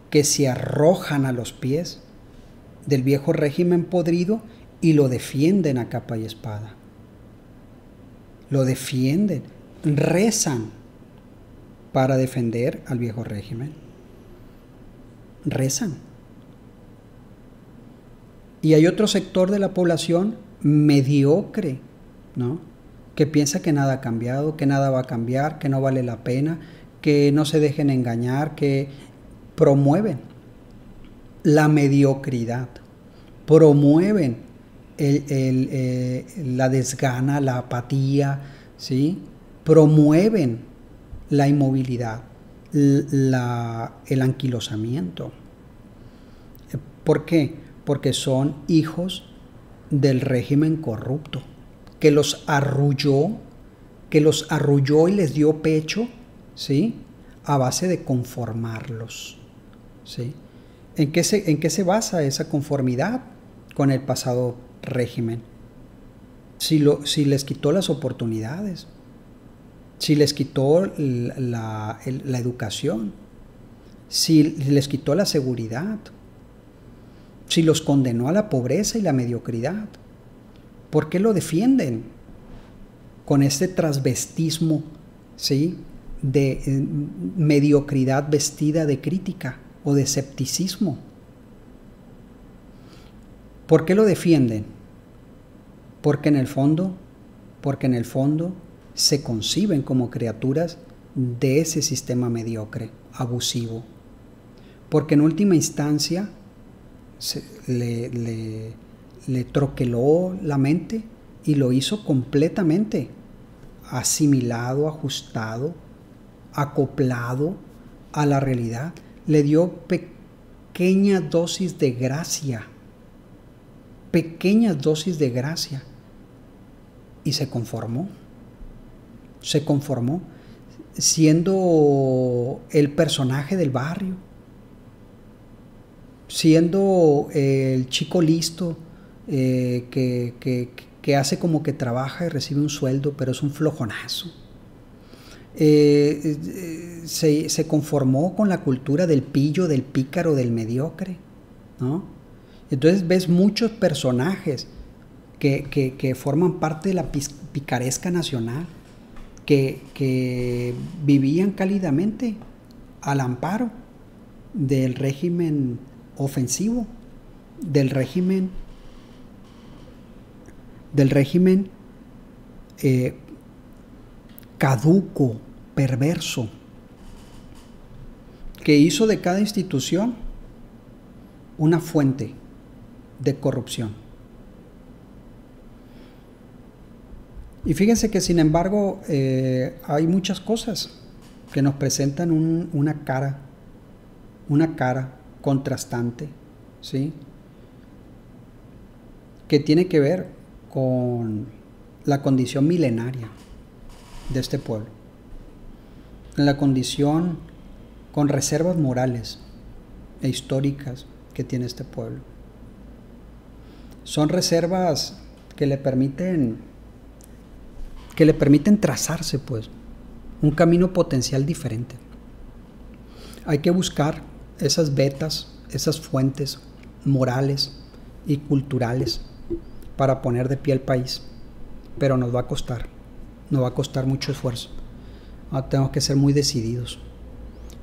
que se arrojan a los pies del viejo régimen podrido y lo defienden a capa y espada. Lo defienden, rezan para defender al viejo régimen. Rezan. Y hay otro sector de la población mediocre, ¿no?, que piensa que nada ha cambiado, que nada va a cambiar, que no vale la pena, que no se dejen engañar, que promueven la mediocridad, promueven la desgana, la apatía, ¿sí?, promueven la inmovilidad, el anquilosamiento. ¿Por qué? Porque son hijos del régimen corrupto, que los arrulló y les dio pecho, ¿sí?, a base de conformarlos, ¿sí? ¿En qué se basa esa conformidad con el pasado régimen? Si les quitó las oportunidades, si les quitó la educación, si les quitó la seguridad, si los condenó a la pobreza y la mediocridad, ¿por qué lo defienden con este transvestismo, ¿sí?, de mediocridad vestida de crítica o de escepticismo? ¿Por qué lo defienden? Porque en el fondo se conciben como criaturas de ese sistema mediocre, abusivo. Porque en última instancia le troqueló la mente y lo hizo completamente asimilado, ajustado, acoplado a la realidad. Le dio pequeñas dosis de gracia, y se conformó siendo el personaje del barrio, siendo el chico listo que hace como que trabaja y recibe un sueldo, pero es un flojonazo. Se conformó con la cultura del pillo, del pícaro, del mediocre, ¿no? Entonces ves muchos personajes que forman parte de la picaresca nacional, que vivían cálidamente al amparo del régimen ofensivo, del régimen caduco, perverso, que hizo de cada institución una fuente de corrupción. Y fíjense que sin embargo hay muchas cosas que nos presentan una cara contrastante, ¿sí?, que tiene que ver con la condición milenaria de este pueblo, en la condición con reservas morales e históricas que tiene este pueblo. Son reservas que le permiten trazarse, pues, un camino potencial diferente. Hay que buscar esas vetas, esas fuentes morales y culturales para poner de pie el país, pero nos va a costar mucho esfuerzo. Tenemos que ser muy decididos.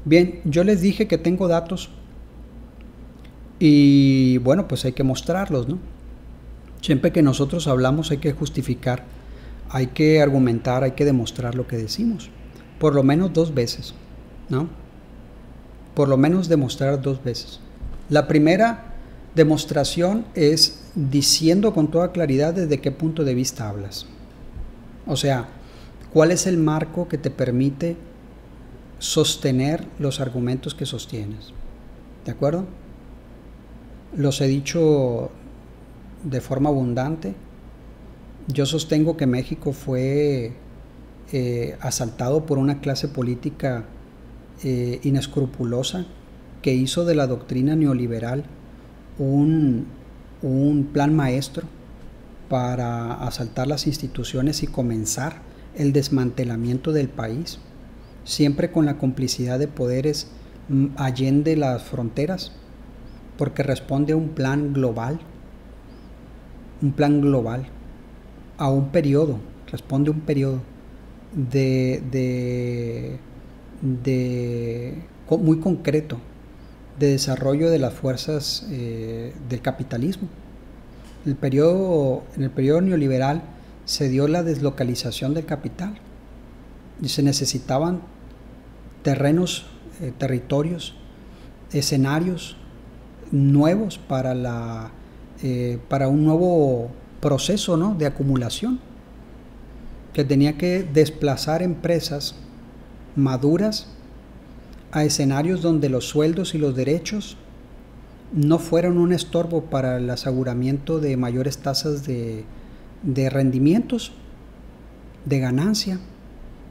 Bien, yo les dije que tengo datos y bueno, pues hay que mostrarlos, ¿no? Siempre que nosotros hablamos hay que justificar, hay que argumentar, hay que demostrar lo que decimos, por lo menos 2 veces, ¿no? Por lo menos demostrar 2 veces. La primera demostración es diciendo con toda claridad desde qué punto de vista hablas. O sea, ¿cuál es el marco que te permite sostener los argumentos que sostienes? ¿De acuerdo? Los he dicho de forma abundante. Yo sostengo que México fue asaltado por una clase política inescrupulosa que hizo de la doctrina neoliberal un plan maestro para asaltar las instituciones y comenzar el desmantelamiento del país, siempre con la complicidad de poderes allende las fronteras, porque responde a un plan global, a un periodo, responde a un periodo muy concreto de desarrollo de las fuerzas del capitalismo. En el periodo neoliberal se dio la deslocalización del capital y se necesitaban terrenos, territorios, escenarios nuevos para un nuevo proceso, ¿no?, de acumulación, que tenía que desplazar empresas maduras a escenarios donde los sueldos y los derechos no fueran un estorbo para el aseguramiento de mayores tasas de rendimientos, de ganancia.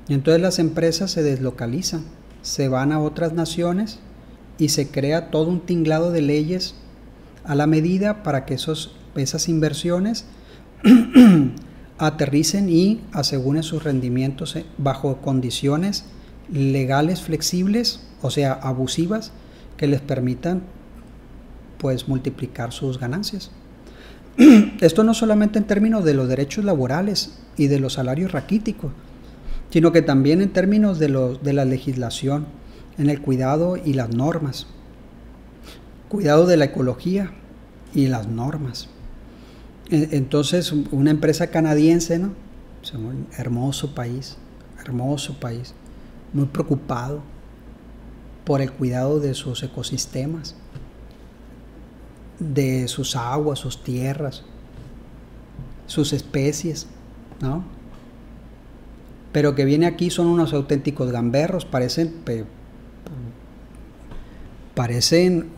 Y entonces las empresas se deslocalizan, se van a otras naciones y se crea todo un tinglado de leyes a la medida para que esas inversiones aterricen y aseguren sus rendimientos bajo condiciones legales flexibles, o sea, abusivas, que les permitan pues multiplicar sus ganancias. Esto no solamente en términos de los derechos laborales y de los salarios raquíticos, sino que también en términos de la legislación, en el cuidado y las normas, cuidado de la ecología y las normas. Entonces, una empresa canadiense, ¿no?, un hermoso país, muy preocupado por el cuidado de sus ecosistemas, de sus aguas, sus tierras, sus especies, ¿no? Pero que viene aquí son unos auténticos gamberros, parecen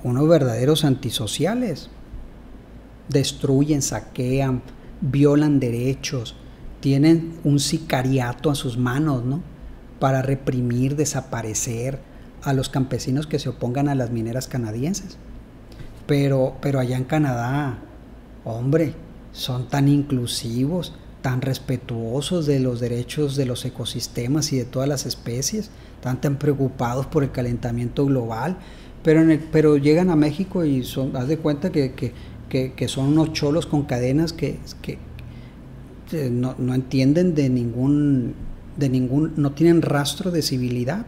unos verdaderos antisociales. Destruyen, saquean, violan derechos, tienen un sicariato a sus manos, ¿no?, para reprimir, desaparecer a los campesinos que se opongan a las mineras canadienses. Pero allá en Canadá, hombre, son tan inclusivos, tan respetuosos de los derechos de los ecosistemas y de todas las especies, tan preocupados por el calentamiento global, pero llegan a México y haz de cuenta que son unos cholos con cadenas que no entienden no tienen rastro de civilidad.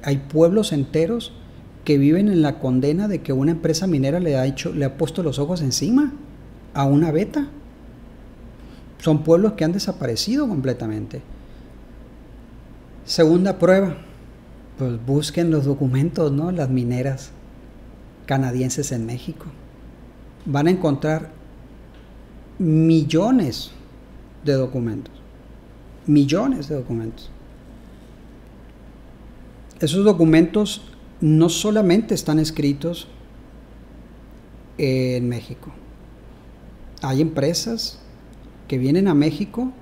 Hay pueblos enteros que viven en la condena de que una empresa minera le ha puesto los ojos encima a una beta. Son pueblos que han desaparecido completamente. Segunda prueba, pues busquen los documentos, ¿no?, las mineras canadienses en México. Van a encontrar millones de documentos. Esos documentos no solamente están escritos en México. Hay empresas que vienen a México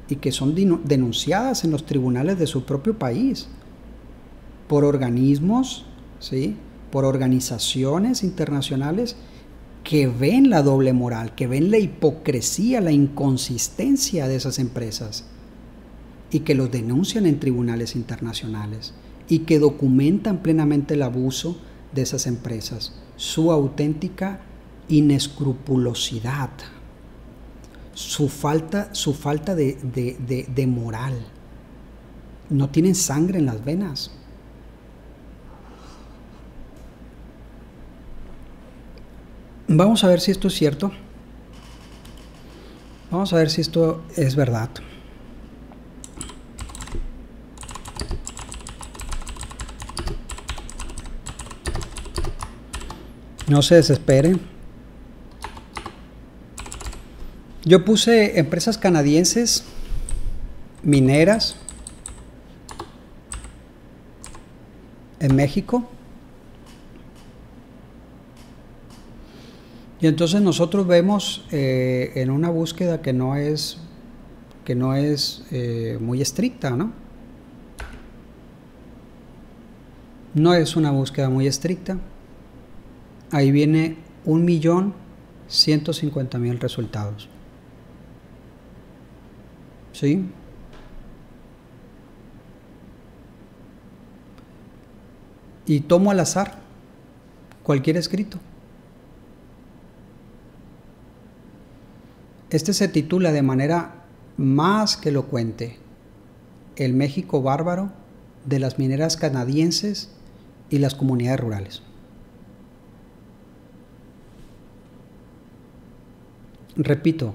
y que son denunciadas en los tribunales de su propio país por organismos, ¿sí?, por organizaciones internacionales que ven la doble moral, que ven la hipocresía, la inconsistencia de esas empresas y que los denuncian en tribunales internacionales y que documentan plenamente el abuso de esas empresas, su auténtica inescrupulosidad, su falta de moral. No tienen sangre en las venas. Vamos a ver si esto es cierto. Vamos a ver si esto es verdad. No se desesperen. Yo puse empresas canadienses mineras en México. Y entonces nosotros vemos en una búsqueda que no es muy estricta, ¿no? No es una búsqueda muy estricta. Ahí viene 1.150.000 resultados. ¿Sí? Y tomo al azar cualquier escrito. Este se titula de manera más que elocuente: El México bárbaro de las mineras canadienses y las comunidades rurales. Repito,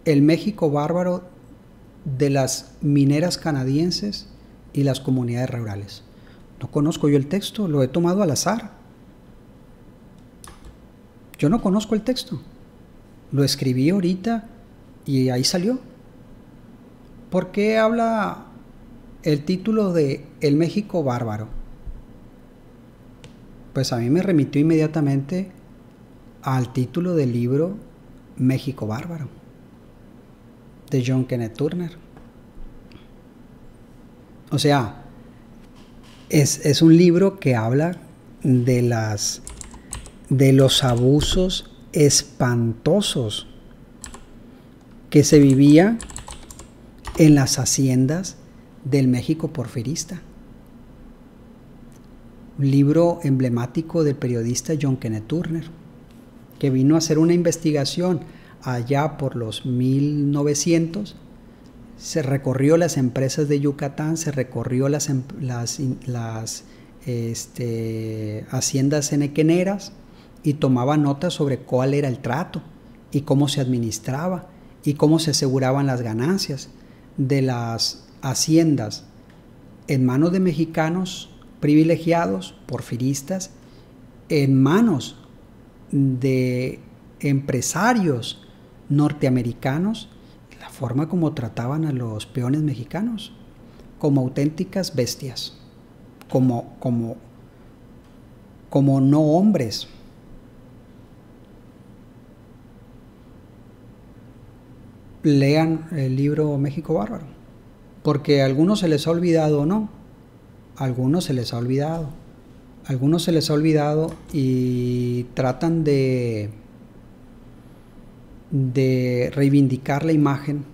el México bárbaro de las mineras canadienses y las comunidades rurales. No conozco yo el texto, lo he tomado al azar. Yo no conozco el texto. Lo escribí ahorita y ahí salió. ¿Por qué habla el título de El México bárbaro? Pues a mí me remitió inmediatamente al título del libro México bárbaro, de John Kenneth Turner. O sea, es un libro que habla de los abusos espantosos que se vivía en las haciendas del México porfirista. Un libro emblemático del periodista John Kenneth Turner, que vino a hacer una investigación allá por los 1900, se recorrió las empresas de Yucatán, se recorrió las haciendas henequeneras y tomaba notas sobre cuál era el trato y cómo se administraba y cómo se aseguraban las ganancias de las haciendas en manos de mexicanos privilegiados, porfiristas, en manos de empresarios norteamericanos, la forma como trataban a los peones mexicanos como auténticas bestias, como no hombres. Lean el libro México bárbaro, porque a algunos se les ha olvidado, o no, a algunos se les ha olvidado. Algunos se les ha olvidado y tratan de reivindicar la imagen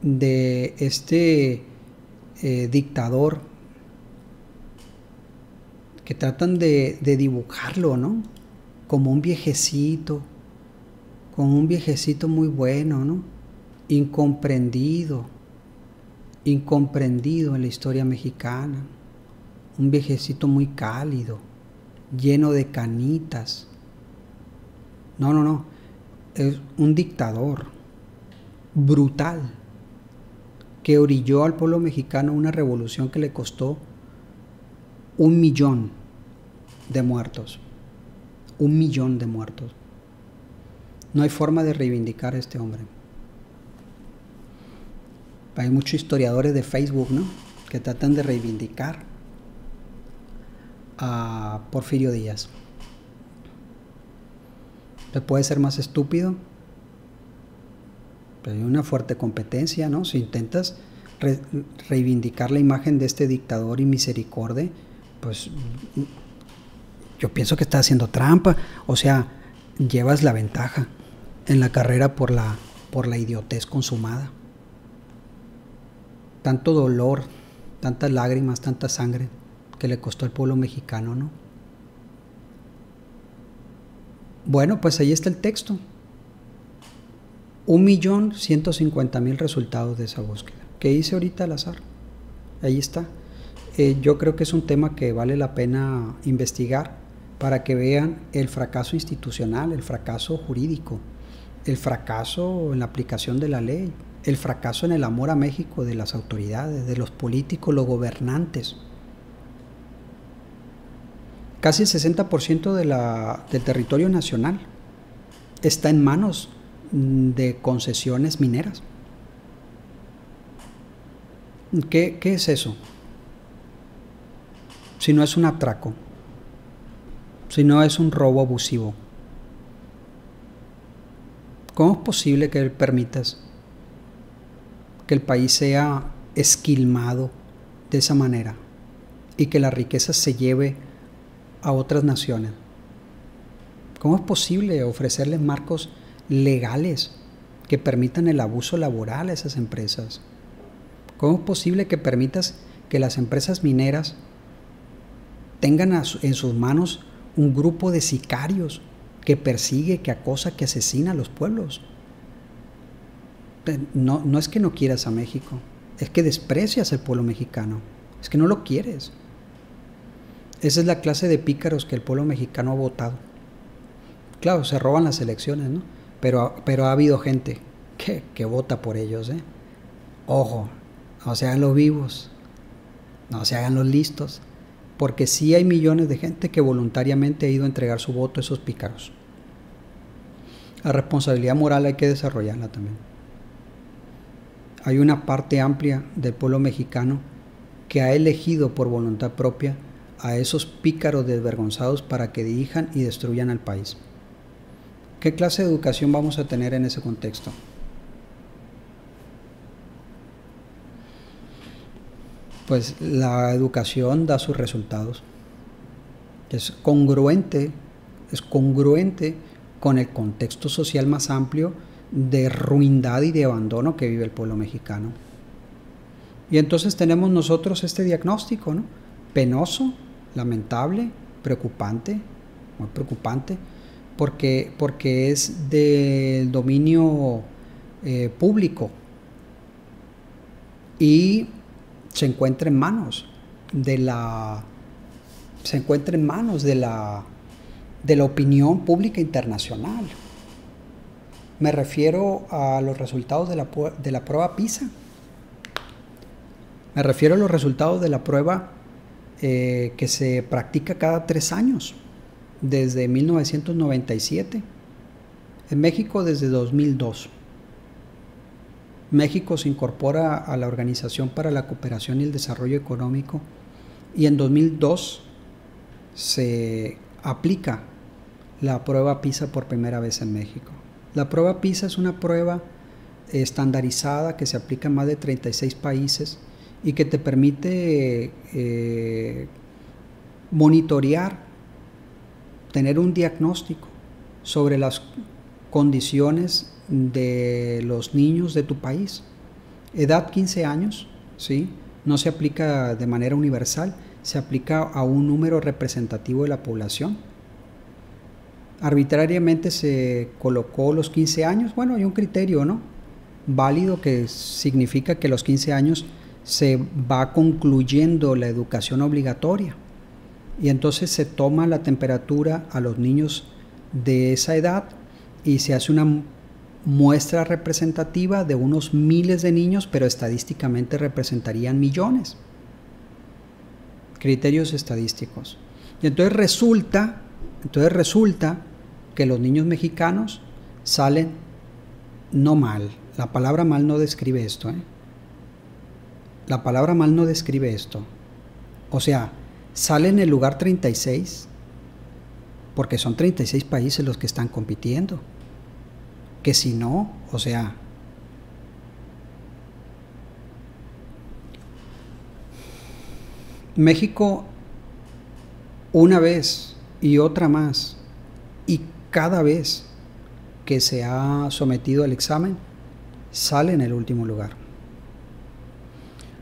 de este dictador, que tratan de dibujarlo, ¿no?, como un viejecito muy bueno, ¿no?, incomprendido en la historia mexicana. Un viejecito muy cálido, lleno de canitas. No. Es un dictador brutal que orilló al pueblo mexicano una revolución que le costó 1.000.000 de muertos. 1.000.000 de muertos. No hay forma de reivindicar a este hombre. Hay muchos historiadores de Facebook, ¿no?, que tratan de reivindicar a Porfirio Díaz. ¿Le puede ser más estúpido? Hay una fuerte competencia, ¿no? Si intentas reivindicar la imagen de este dictador y misericordia, pues yo pienso que estás haciendo trampa. O sea, llevas la ventaja en la carrera por la idiotez consumada. Tanto dolor, tantas lágrimas, tanta sangre que le costó al pueblo mexicano, ¿no? Bueno, pues ahí está el texto. 1.150.000 resultados de esa búsqueda que hice ahorita al azar. Ahí está. Yo creo que es un tema que vale la pena investigar para que vean el fracaso institucional, el fracaso jurídico, el fracaso en la aplicación de la ley, el fracaso en el amor a México de las autoridades, de los políticos, los gobernantes. Casi el 60% del territorio nacional está en manos de concesiones mineras. ¿Qué es eso? Si no es un atraco, si no es un robo abusivo. ¿Cómo es posible que permitas que el país sea esquilmado de esa manera y que la riqueza se lleve a otras naciones? ¿Cómo es posible ofrecerles marcos legales que permitan el abuso laboral a esas empresas? ¿Cómo es posible que permitas que las empresas mineras tengan en sus manos un grupo de sicarios que persigue, que acosa, que asesina a los pueblos? No es que no quieras a México, es que desprecias al pueblo mexicano, es que no lo quieres. Esa es la clase de pícaros que el pueblo mexicano ha votado. Claro, se roban las elecciones, ¿no? Pero ha habido gente que vota por ellos, ¿eh? Ojo, no se hagan los vivos, no se hagan los listos, porque sí hay millones de gente que voluntariamente ha ido a entregar su voto a esos pícaros. La responsabilidad moral hay que desarrollarla también. Hay una parte amplia del pueblo mexicano que ha elegido por voluntad propia a esos pícaros desvergonzados para que dirijan y destruyan al país. ¿Qué clase de educación vamos a tener en ese contexto? Pues la educación da sus resultados. Es congruente con el contexto social más amplio de ruindad y de abandono que vive el pueblo mexicano. Y entonces tenemos nosotros este diagnóstico, ¿no? Penoso, lamentable, preocupante, muy preocupante, porque es del dominio público y se encuentra en manos de la opinión pública internacional. Me refiero a los resultados de la prueba PISA. Me refiero a los resultados de la prueba que se practica cada 3 años, desde 1997. En México desde 2002. México se incorpora a la Organización para la Cooperación y el Desarrollo Económico y en 2002 se aplica la prueba PISA por primera vez en México. La prueba PISA es una prueba estandarizada que se aplica en más de 36 países y que te permite monitorear, tener un diagnóstico sobre las condiciones de los niños de tu país. Edad 15 años, ¿sí? No se aplica de manera universal, se aplica a un número representativo de la población. Arbitrariamente se colocó los 15 años, bueno, hay un criterio, ¿no? Válido, que significa que los 15 años se va concluyendo la educación obligatoria y entonces se toma la temperatura a los niños de esa edad y se hace una muestra representativa de unos miles de niños, pero estadísticamente representarían millones. Criterios estadísticos. Y entonces resulta que los niños mexicanos salen no mal. La palabra mal no describe esto, ¿eh? La palabra mal no describe esto. O sea, salen en el lugar 36, porque son 36 países los que están compitiendo. Que si no, o sea, México, una vez y otra más, y cada vez que se ha sometido al examen, sale en el último lugar.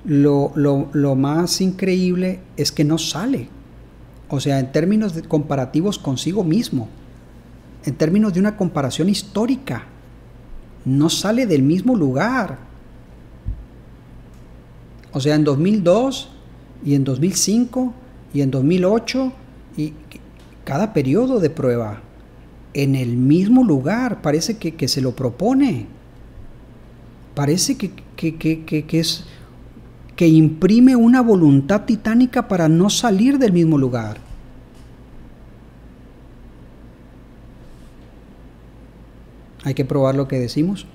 Lo más increíble es que no sale. O sea, en términos comparativos consigo mismo, en términos de una comparación histórica, no sale del mismo lugar. O sea, en 2002 y en 2005 y en 2008 y cada periodo de prueba en el mismo lugar, parece que se lo propone, parece que imprime una voluntad titánica para no salir del mismo lugar. Hay que probar lo que decimos.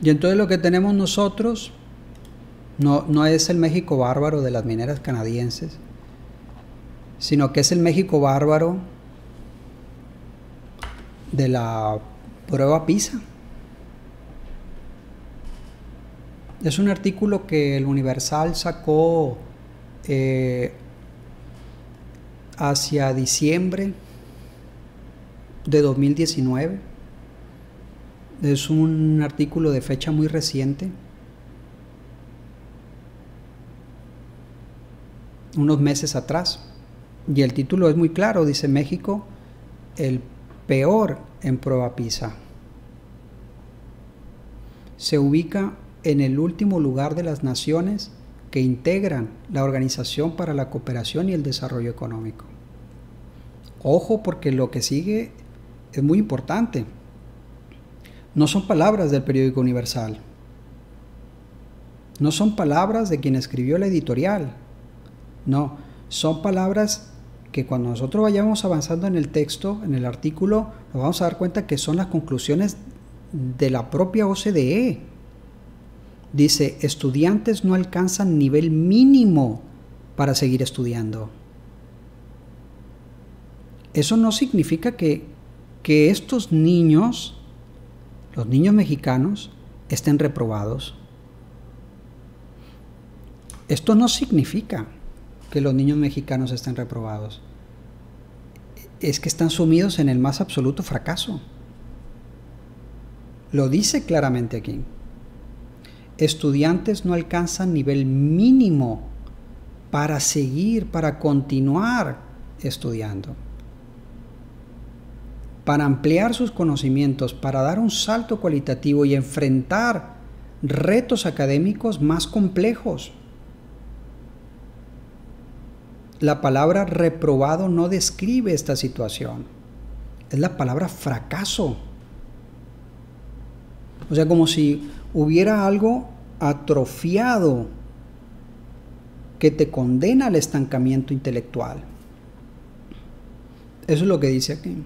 Y entonces lo que tenemos nosotros no es el México bárbaro de las mineras canadienses, sino que es el México bárbaro de la prueba PISA. Es un artículo que el Universal sacó hacia diciembre de 2019. Es un artículo de fecha muy reciente, unos meses atrás, y el título es muy claro, dice: México, el peor en prueba PISA. Se ubica en el último lugar de las naciones que integran la Organización para la Cooperación y el Desarrollo Económico. Ojo, porque lo que sigue es muy importante. No son palabras del periódico Universal. No son palabras de quien escribió la editorial. No, son palabras que cuando nosotros vayamos avanzando en el texto, en el artículo, nos vamos a dar cuenta que son las conclusiones de la propia OCDE. Dice: estudiantes no alcanzan nivel mínimo para seguir estudiando. Eso no significa que estos niños, los niños mexicanos, estén reprobados. Esto no significa que los niños mexicanos estén reprobados. Es que están sumidos en el más absoluto fracaso. Lo dice claramente aquí. Estudiantes no alcanzan nivel mínimo para seguir, para continuar estudiando, para ampliar sus conocimientos, para dar un salto cualitativo y enfrentar retos académicos más complejos. La palabra reprobado no describe esta situación. Es la palabra fracaso. O sea, como si hubiera algo atrofiado que te condena al estancamiento intelectual. Eso es lo que dice aquí.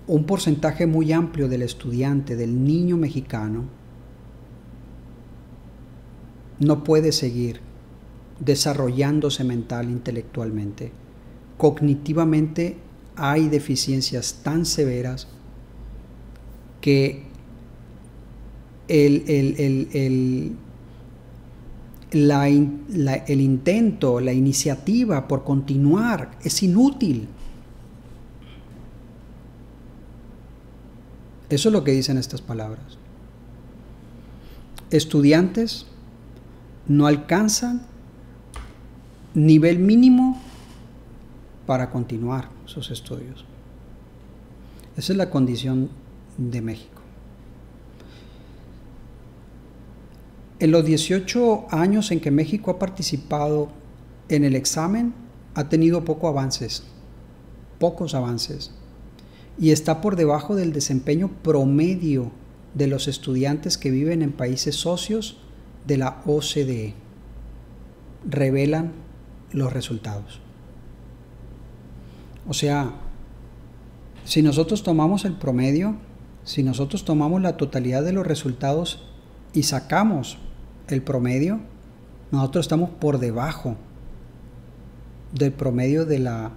Un porcentaje muy amplio del estudiante, del niño mexicano, no puede seguir desarrollándose mental, intelectualmente. Cognitivamente hay deficiencias tan severas que el intento, la iniciativa por continuar es inútil. Eso es lo que dicen estas palabras. Estudiantes no alcanzan nivel mínimo para continuar sus estudios. Esa es la condición de México. En los 18 años en que México ha participado en el examen, ha tenido pocos avances, y está por debajo del desempeño promedio de los estudiantes que viven en países socios de la OCDE. Revelan los resultados. O sea, si nosotros tomamos el promedio, si nosotros tomamos la totalidad de los resultados y sacamos el promedio, nosotros estamos por debajo del promedio de la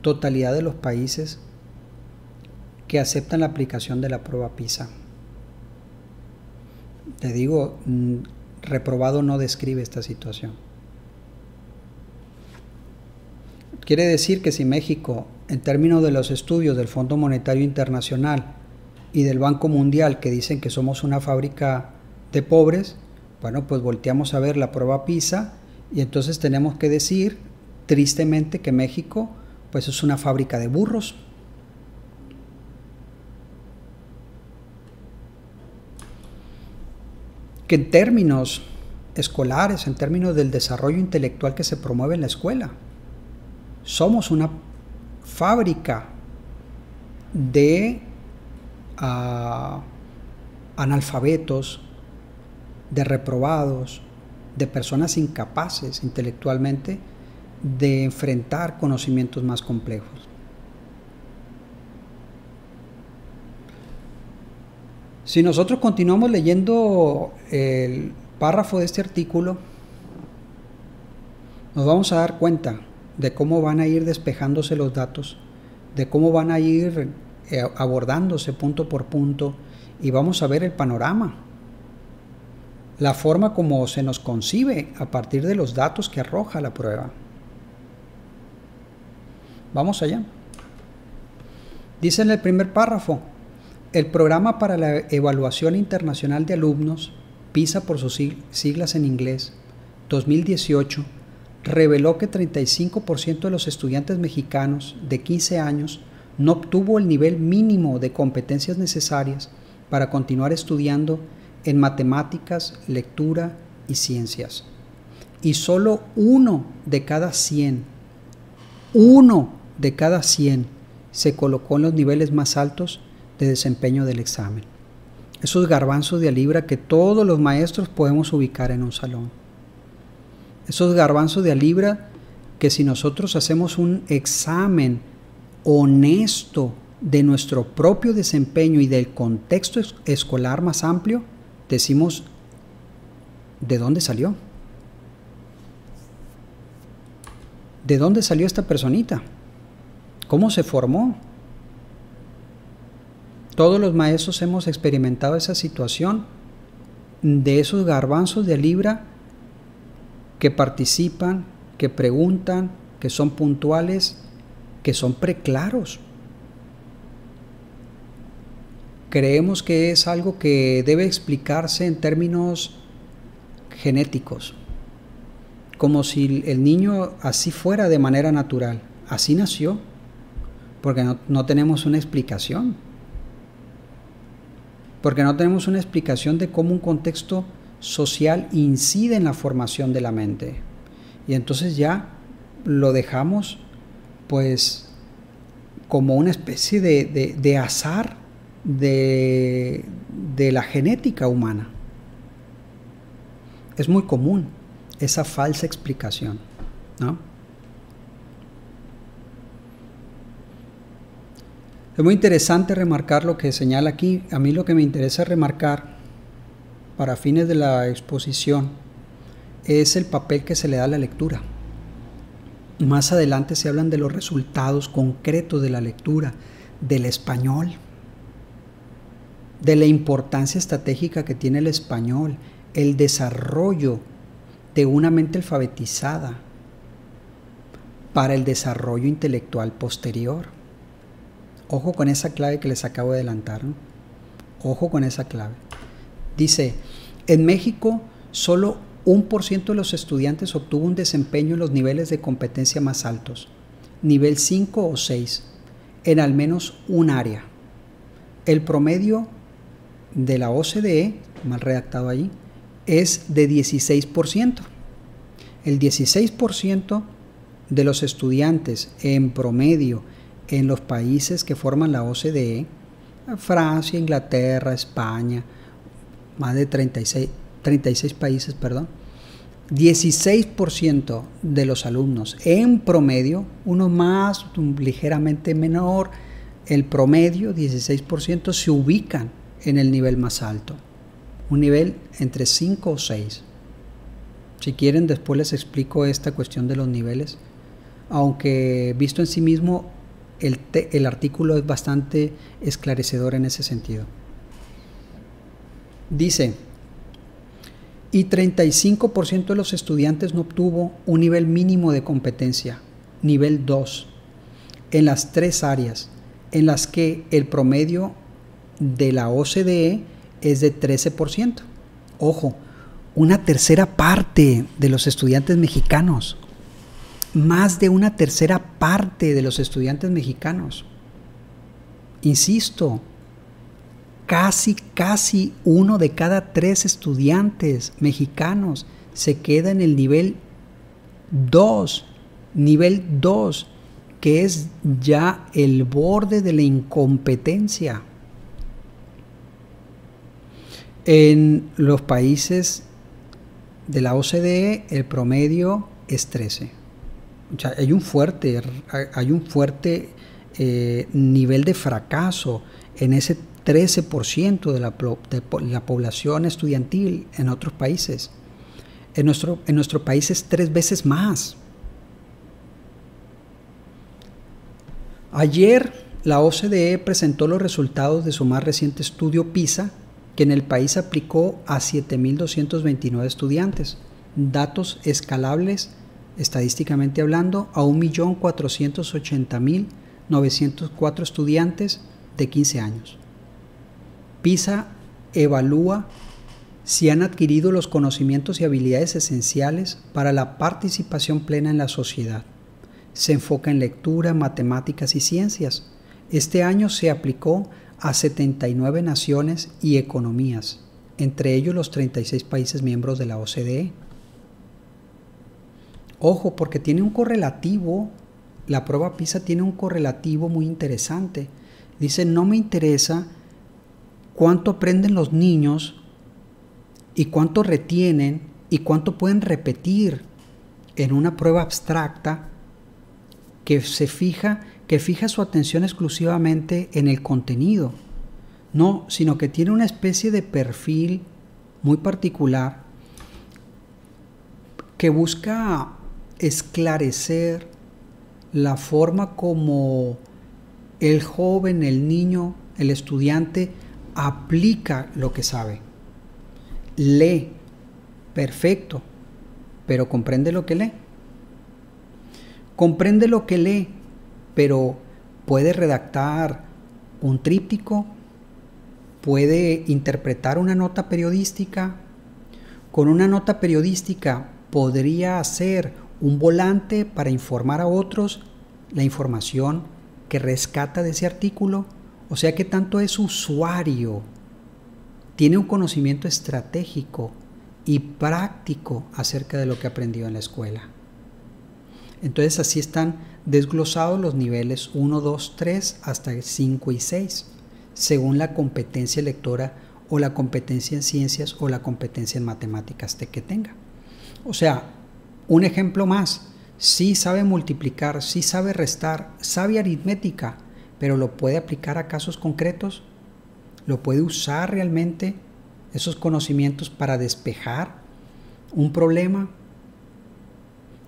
totalidad de los países que aceptan la aplicación de la prueba PISA. Te digo, reprobado no describe esta situación. Quiere decir que si México, en términos de los estudios del Fondo Monetario Internacional y del Banco Mundial, que dicen que somos una fábrica de pobres, bueno, pues volteamos a ver la prueba PISA y entonces tenemos que decir, tristemente, que México, pues es una fábrica de burros. Que en términos escolares, en términos del desarrollo intelectual que se promueve en la escuela, somos una fábrica de analfabetos, de reprobados, de personas incapaces intelectualmente de enfrentar conocimientos más complejos. Si nosotros continuamos leyendo el párrafo de este artículo, nos vamos a dar cuenta de cómo van a ir despejándose los datos, de cómo van a ir abordándose punto por punto, y vamos a ver el panorama, la forma como se nos concibe a partir de los datos que arroja la prueba. Vamos allá. Dice en el primer párrafo: el Programa para la Evaluación Internacional de Alumnos, PISA por sus siglas en inglés, 2018, reveló que 35% de los estudiantes mexicanos de 15 años no obtuvo el nivel mínimo de competencias necesarias para continuar estudiando en matemáticas, lectura y ciencias. Y solo 1 de cada 100 se colocó en los niveles más altos de desempeño del examen. Esos garbanzos de a libra que todos los maestros podemos ubicar en un salón. Esos garbanzos de a libra que si nosotros hacemos un examen honesto de nuestro propio desempeño y del contexto escolar más amplio, decimos, ¿de dónde salió? ¿De dónde salió esta personita? ¿Cómo se formó? Todos los maestros hemos experimentado esa situación de esos garbanzos de a libra que participan, que preguntan, que son puntuales, que son preclaros. Creemos que es algo que debe explicarse en términos genéticos, como si el niño así fuera de manera natural. Así nació, porque no tenemos una explicación. Porque no tenemos una explicación de cómo un contexto social incide en la formación de la mente. Y entonces ya lo dejamos pues como una especie de azar de la genética humana. Es muy común esa falsa explicación, ¿no? Es muy interesante remarcar lo que señala aquí. A mí lo que me interesa remarcar para fines de la exposición es el papel que se le da a la lectura. Más adelante se hablan de los resultados concretos de la lectura, del español, de la importancia estratégica que tiene el español, el desarrollo de una mente alfabetizada para el desarrollo intelectual posterior. Ojo con esa clave que les acabo de adelantar, ¿no? Ojo con esa clave. Dice, en México solo 1% de los estudiantes obtuvo un desempeño en los niveles de competencia más altos, nivel 5 o 6, en al menos un área. El promedio de la OCDE, mal redactado ahí, es de 16%. El 16% de los estudiantes en promedio en los países que forman la OCDE, Francia, Inglaterra, España, más de 36 países, 16% de los alumnos en promedio, uno más, ligeramente menor, el promedio, 16%, se ubican en el nivel más alto, un nivel entre 5 o 6. Si quieren, después les explico esta cuestión de los niveles, aunque visto en sí mismo, el artículo es bastante esclarecedor en ese sentido. Dice, Y 35% de los estudiantes no obtuvo un nivel mínimo de competencia, nivel 2, en las 3 áreas en las que el promedio de la OCDE es de 13%. Ojo, una tercera parte de los estudiantes mexicanos, más de una tercera parte de los estudiantes mexicanos, insisto, casi 1 de cada 3 estudiantes mexicanos se queda en el nivel 2, que es ya el borde de la incompetencia. En los países de la OCDE el promedio es 13. O sea, hay un fuerte nivel de fracaso en ese 13% de la población estudiantil en otros países. En nuestro país es 3 veces más. Ayer la OCDE presentó los resultados de su más reciente estudio PISA, que en el país aplicó a 7.229 estudiantes, datos escalables estadísticamente hablando a 1.480.904 estudiantes de 15 años. PISA evalúa si han adquirido los conocimientos y habilidades esenciales para la participación plena en la sociedad. Se enfoca en lectura, matemáticas y ciencias. Este año se aplicó a 79 naciones y economías, entre ellos los 36 países miembros de la OCDE. Ojo, porque tiene un correlativo, la prueba PISA tiene un correlativo muy interesante. Dice, no me interesa cuánto aprenden los niños y cuánto retienen y cuánto pueden repetir en una prueba abstracta que fija su atención exclusivamente en el contenido. No, sino que tiene una especie de perfil muy particular que busca esclarecer la forma como el joven, el niño, el estudiante aplica lo que sabe. Lee, perfecto, pero comprende lo que lee. Comprende lo que lee, pero puede redactar un tríptico, puede interpretar una nota periodística. Con una nota periodística podría hacer un volante para informar a otros la información que rescata de ese artículo. O sea que tanto es usuario, tiene un conocimiento estratégico y práctico acerca de lo que aprendió en la escuela. Entonces así están desglosados los niveles 1, 2, 3 hasta 5 y 6, según la competencia lectora o la competencia en ciencias o la competencia en matemáticas que tenga. O sea, un ejemplo más, sí sabe multiplicar, sí sabe restar, sabe aritmética, pero lo puede aplicar a casos concretos, lo puede usar realmente esos conocimientos para despejar un problema.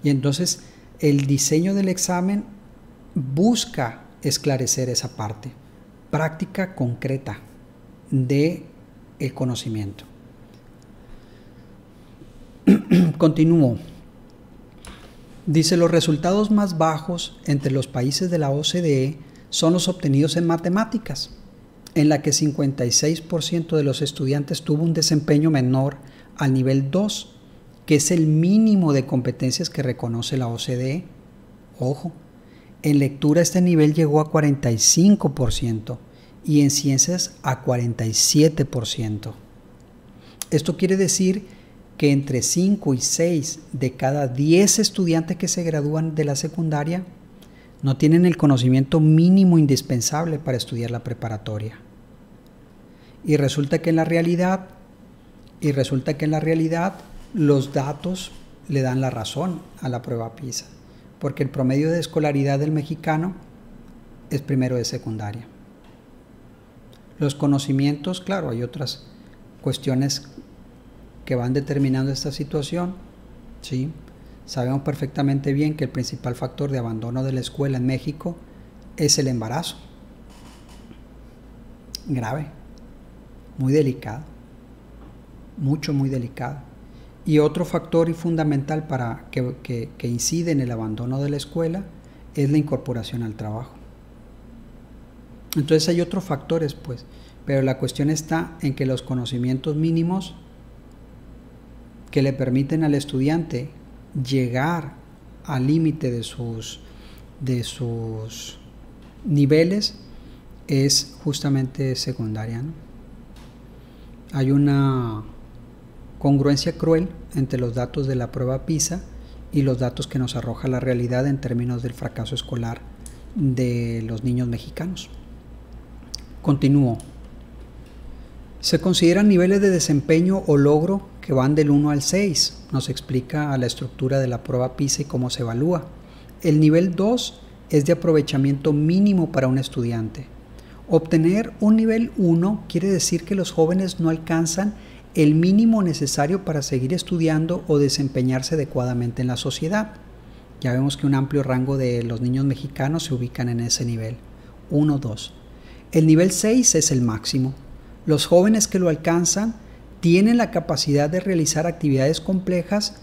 Y entonces el diseño del examen busca esclarecer esa parte, práctica concreta del conocimiento. Continúo. Dice, los resultados más bajos entre los países de la OCDE son los obtenidos en matemáticas, en la que 56% de los estudiantes tuvo un desempeño menor al nivel 2, que es el mínimo de competencias que reconoce la OCDE. Ojo, en lectura este nivel llegó a 45% y en ciencias a 47%. Esto quiere decir que entre 5 y 6 de cada 10 estudiantes que se gradúan de la secundaria no tienen el conocimiento mínimo indispensable para estudiar la preparatoria. Y resulta que en la realidad los datos le dan la razón a la prueba PISA, porque el promedio de escolaridad del mexicano es primero de secundaria. Los conocimientos, claro, hay otras cuestiones que van determinando esta situación, ¿sí? Sabemos perfectamente bien que el principal factor de abandono de la escuela en México es el embarazo. Grave, muy delicado, muy delicado. Y otro factor y fundamental para que incide en el abandono de la escuela es la incorporación al trabajo. Entonces hay otros factores, pues, pero la cuestión está en que los conocimientos mínimos que le permiten al estudiante llegar al límite de sus niveles es justamente secundaria, ¿no? Hay una congruencia cruel entre los datos de la prueba PISA y los datos que nos arroja la realidad en términos del fracaso escolar de los niños mexicanos. Continúo. Se consideran niveles de desempeño o logro que van del 1 al 6. Nos explica la estructura de la prueba PISA y cómo se evalúa. El nivel 2 es de aprovechamiento mínimo para un estudiante. Obtener un nivel 1 quiere decir que los jóvenes no alcanzan el mínimo necesario para seguir estudiando o desempeñarse adecuadamente en la sociedad. Ya vemos que un amplio rango de los niños mexicanos se ubican en ese nivel, 1, 2. El nivel 6 es el máximo. Los jóvenes que lo alcanzan tienen la capacidad de realizar actividades complejas,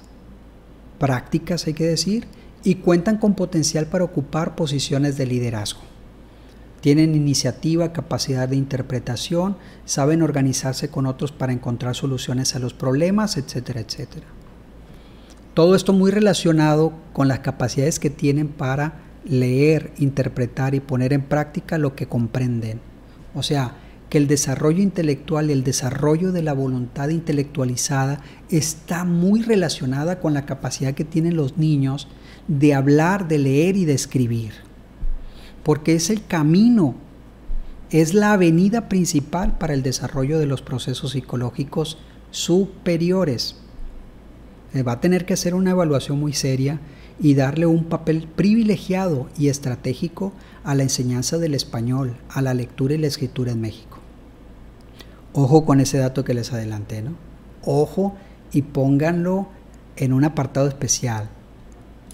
prácticas hay que decir, y cuentan con potencial para ocupar posiciones de liderazgo. Tienen iniciativa, capacidad de interpretación, saben organizarse con otros para encontrar soluciones a los problemas, etcétera, etcétera. Todo esto muy relacionado con las capacidades que tienen para leer, interpretar y poner en práctica lo que comprenden. O sea, que el desarrollo intelectual y el desarrollo de la voluntad intelectualizada está muy relacionada con la capacidad que tienen los niños de hablar, de leer y de escribir. Porque es el camino, es la avenida principal para el desarrollo de los procesos psicológicos superiores. Va a tener que hacer una evaluación muy seria y darle un papel privilegiado y estratégico a la enseñanza del español, a la lectura y la escritura en México. Ojo con ese dato que les adelanté, ¿no? Ojo y pónganlo en un apartado especial.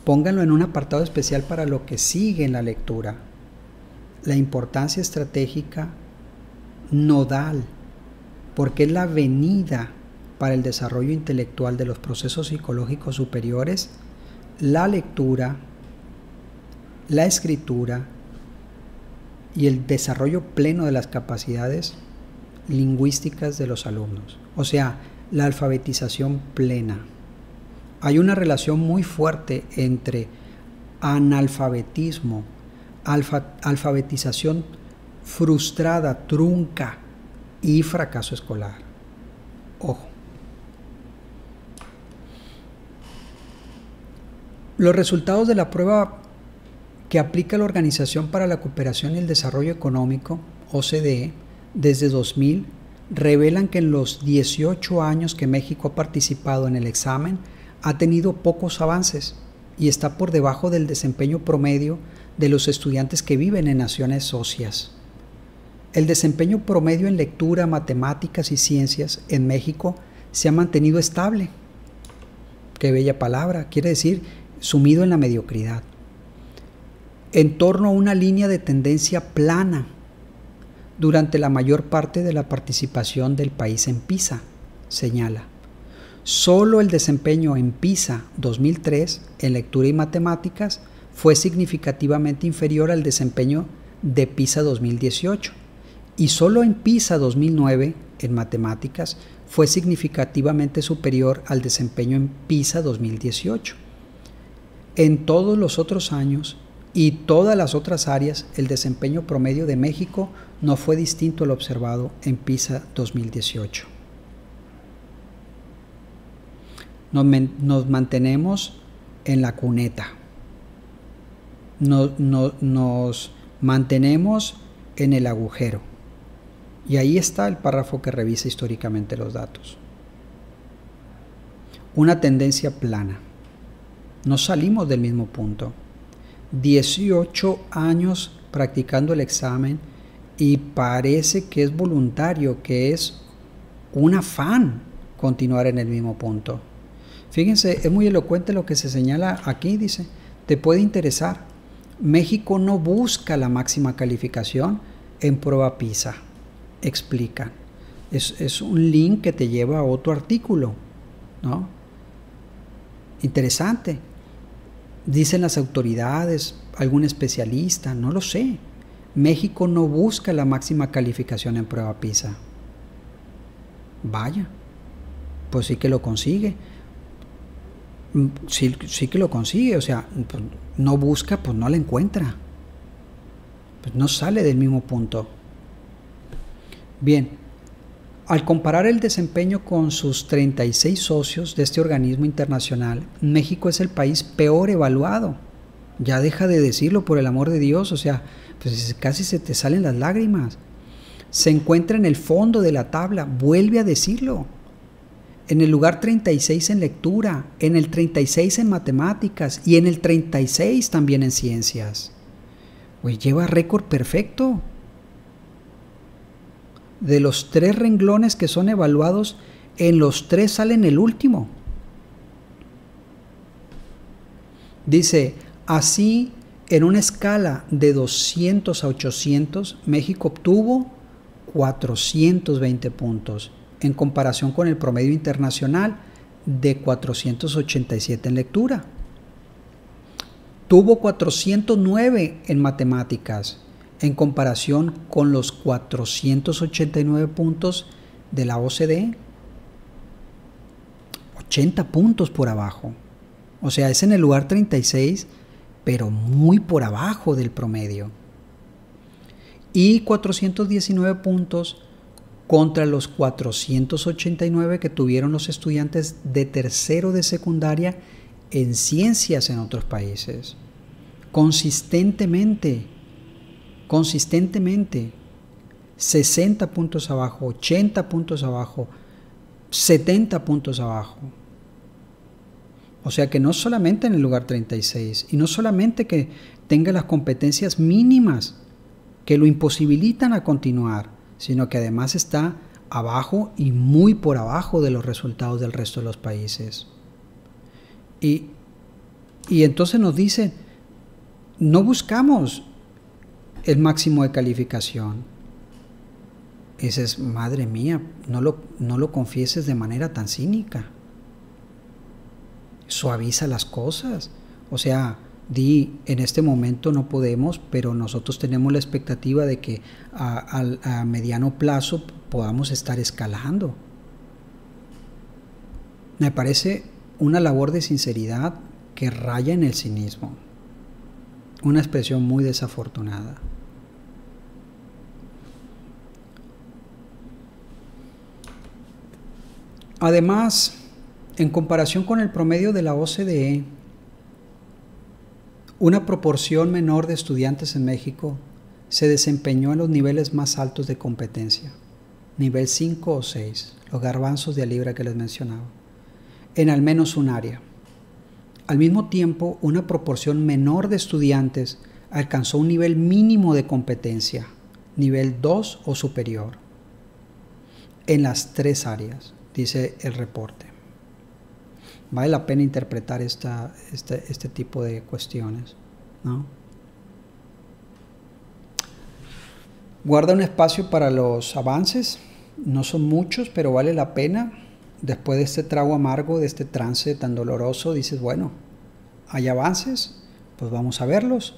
Pónganlo en un apartado especial para lo que sigue en la lectura. La importancia estratégica nodal, porque es la avenida para el desarrollo intelectual de los procesos psicológicos superiores, la lectura, la escritura y el desarrollo pleno de las capacidades lingüísticas de los alumnos. O sea, la alfabetización plena. Hay una relación muy fuerte entre analfabetismo, alfabetización frustrada, trunca y fracaso escolar. Ojo. Los resultados de la prueba que aplica la Organización para la Cooperación y el Desarrollo Económico, OCDE, desde 2000, revelan que en los 18 años que México ha participado en el examen, ha tenido pocos avances y está por debajo del desempeño promedio de los estudiantes que viven en naciones socias. El desempeño promedio en lectura, matemáticas y ciencias en México se ha mantenido estable. Qué bella palabra, quiere decir sumido en la mediocridad, en torno a una línea de tendencia plana durante la mayor parte de la participación del país en PISA, señala. Solo el desempeño en PISA 2003 en lectura y matemáticas fue significativamente inferior al desempeño de PISA 2018 y solo en PISA 2009 en matemáticas fue significativamente superior al desempeño en PISA 2018. En todos los otros años y todas las otras áreas, el desempeño promedio de México no fue distinto al observado en PISA 2018. Nos mantenemos en la cuneta. Nos mantenemos en el agujero. Y ahí está el párrafo que revisa históricamente los datos. Una tendencia plana. No salimos del mismo punto. 18 años practicando el examen y parece que es voluntario, que es un afán continuar en el mismo punto. Fíjense, es muy elocuente lo que se señala aquí, dice, te puede interesar. México no busca la máxima calificación en prueba PISA, explica. Es un link que te lleva a otro artículo, ¿no? Interesante. Dicen las autoridades, algún especialista, no lo sé. México no busca la máxima calificación en prueba PISA. Vaya, pues sí que lo consigue. Sí que lo consigue, o sea, pues no busca, pues no la encuentra. Pues no sale del mismo punto. Bien, al comparar el desempeño con sus 36 socios de este organismo internacional, México es el país peor evaluado. Ya deja de decirlo, por el amor de Dios, o sea, pues casi se te salen las lágrimas. Se encuentra en el fondo de la tabla, vuelve a decirlo. En el lugar 36 en lectura, en el 36 en matemáticas y en el 36 también en ciencias. Pues lleva récord perfecto. De los 3 renglones que son evaluados, en los 3 sale en el último. Dice, así, en una escala de 200 a 800, México obtuvo 420 puntos, en comparación con el promedio internacional de 487 en lectura. Tuvo 409 en matemáticas, en comparación con los 489 puntos de la OCDE. 80 puntos por abajo. O sea, es en el lugar 36, pero muy por abajo del promedio. Y 419 puntos contra los 489 que tuvieron los estudiantes de tercero de secundaria en ciencias en otros países. Consistentemente, 60 puntos abajo, 80 puntos abajo, 70 puntos abajo. O sea que no solamente en el lugar 36, y no solamente que tenga las competencias mínimas que lo imposibilitan a continuar, sino que además está abajo y muy por abajo de los resultados del resto de los países. Y entonces nos dicen, no buscamos el máximo de calificación. Y dices, madre mía, no lo confieses de manera tan cínica. Suaviza las cosas. O sea, di, en este momento no podemos, pero nosotros tenemos la expectativa de que a mediano plazo podamos estar escalando. Me parece una labor de sinceridad que raya en el cinismo. Una expresión muy desafortunada. Además, en comparación con el promedio de la OCDE, una proporción menor de estudiantes en México se desempeñó en los niveles más altos de competencia, nivel 5 o 6, los garbanzos de a libra que les mencionaba, en al menos un área. Al mismo tiempo, una proporción menor de estudiantes alcanzó un nivel mínimo de competencia, nivel 2 o superior, en las 3 áreas, dice el reporte. Vale la pena interpretar este tipo de cuestiones, ¿no? Guarda un espacio para los avances, no son muchos, pero vale la pena. Después de este trago amargo, de este trance tan doloroso, dices, bueno, hay avances, pues vamos a verlos.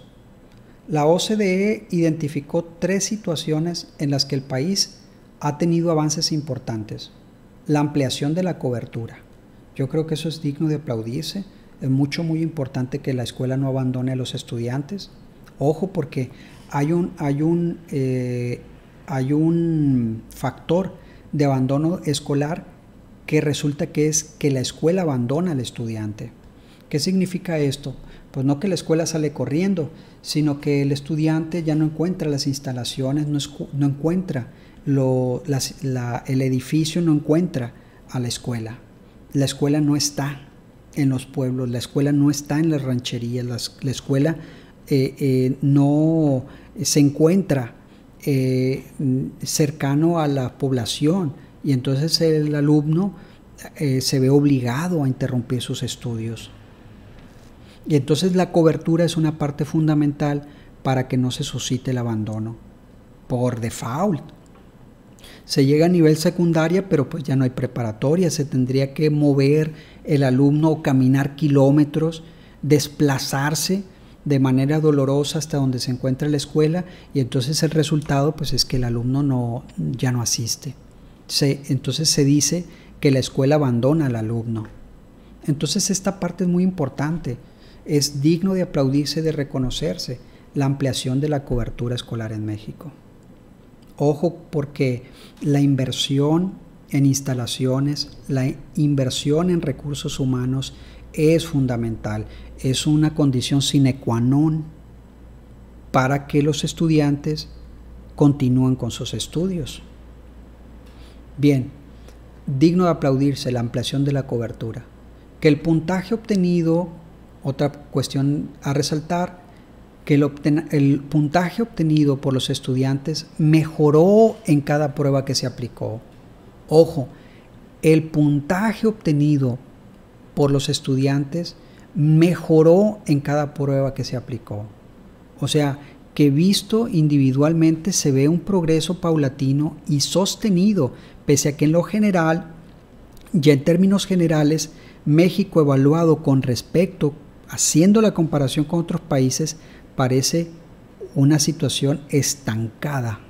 La OCDE identificó 3 situaciones en las que el país ha tenido avances importantes. La ampliación de la cobertura. Yo creo que eso es digno de aplaudirse. Es muy importante que la escuela no abandone a los estudiantes. Ojo, porque hay un factor de abandono escolar que resulta que es que la escuela abandona al estudiante. ¿Qué significa esto? Pues no que la escuela sale corriendo, sino que el estudiante ya no encuentra las instalaciones, no encuentra el edificio, no encuentra a la escuela. La escuela no está en los pueblos, la escuela no está en las rancherías, la escuela no se encuentra cercano a la población, y entonces el alumno se ve obligado a interrumpir sus estudios. Y entonces la cobertura es una parte fundamental para que no se suscite el abandono por default. Se llega a nivel secundaria, pero pues ya no hay preparatoria, se tendría que mover el alumno o caminar kilómetros, desplazarse de manera dolorosa hasta donde se encuentra la escuela, y entonces el resultado pues es que el alumno ya no asiste. Entonces se dice que la escuela abandona al alumno. Entonces esta parte es muy importante, es digno de aplaudirse, de reconocerse, la ampliación de la cobertura escolar en México. Ojo, porque la inversión en instalaciones, la inversión en recursos humanos es fundamental, es una condición sine qua non para que los estudiantes continúen con sus estudios. Bien, digno de aplaudirse la ampliación de la cobertura. Que el puntaje obtenido, otra cuestión a resaltar, que el puntaje obtenido por los estudiantes mejoró en cada prueba que se aplicó. Ojo, el puntaje obtenido por los estudiantes mejoró en cada prueba que se aplicó. O sea, que visto individualmente se ve un progreso paulatino y sostenido, pese a que en lo general, ya en términos generales, México evaluado con respecto, haciendo la comparación con otros países, parece una situación estancada.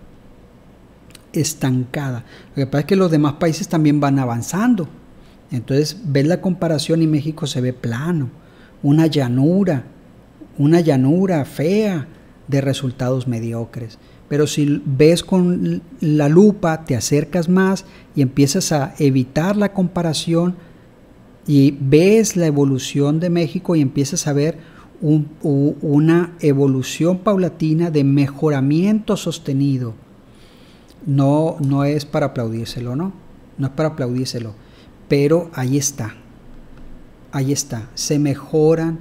Estancada. Lo que pasa es que los demás países también van avanzando. Entonces ves la comparación y México se ve plano, una llanura fea de resultados mediocres. Pero si ves con la lupa, te acercas más y empiezas a evitar la comparación y ves la evolución de México y empiezas a ver una evolución paulatina de mejoramiento sostenido. No es para aplaudírselo, no es para aplaudírselo, pero ahí está, se mejoran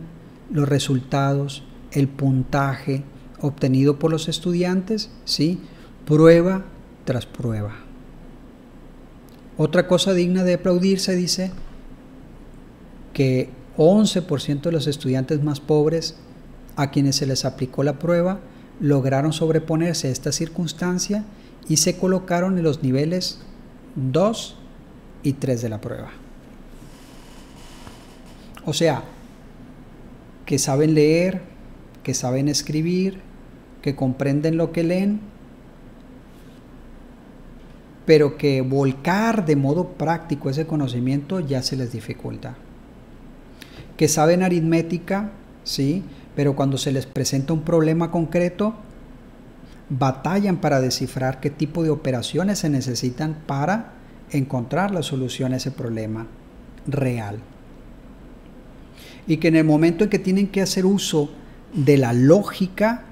los resultados, el puntaje obtenido por los estudiantes, ¿sí? Prueba tras prueba. Otra cosa digna de aplaudirse, dice que 11% de los estudiantes más pobres a quienes se les aplicó la prueba lograron sobreponerse a esta circunstancia y se colocaron en los niveles 2 y 3 de la prueba. O sea, que saben leer, que saben escribir, que comprenden lo que leen, pero que volcar de modo práctico ese conocimiento ya se les dificulta. Que saben aritmética, sí, pero cuando se les presenta un problema concreto, batallan para descifrar qué tipo de operaciones se necesitan para encontrar la solución a ese problema real. Y que en el momento en que tienen que hacer uso de la lógica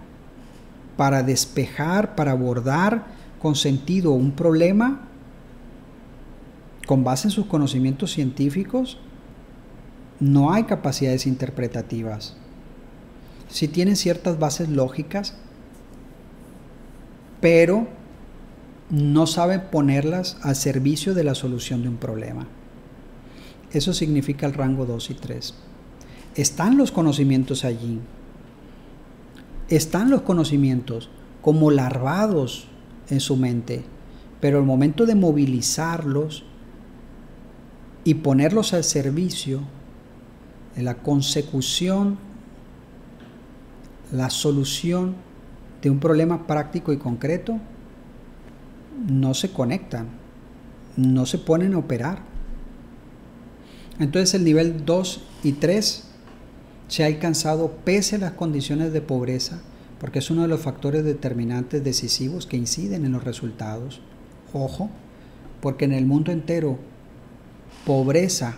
para despejar, para abordar con sentido un problema, con base en sus conocimientos científicos, no hay capacidades interpretativas. Sí tienen ciertas bases lógicas, pero no saben ponerlas al servicio de la solución de un problema. Eso significa el rango 2 y 3. Están los conocimientos allí. Están los conocimientos como larvados en su mente, pero el momento de movilizarlos y ponerlos al servicio de la consecución, la solución de un problema práctico y concreto, no se conectan, no se ponen a operar. Entonces el nivel 2 y 3 se ha alcanzado pese a las condiciones de pobreza, porque es uno de los factores determinantes decisivos que inciden en los resultados. Ojo, porque en el mundo entero pobreza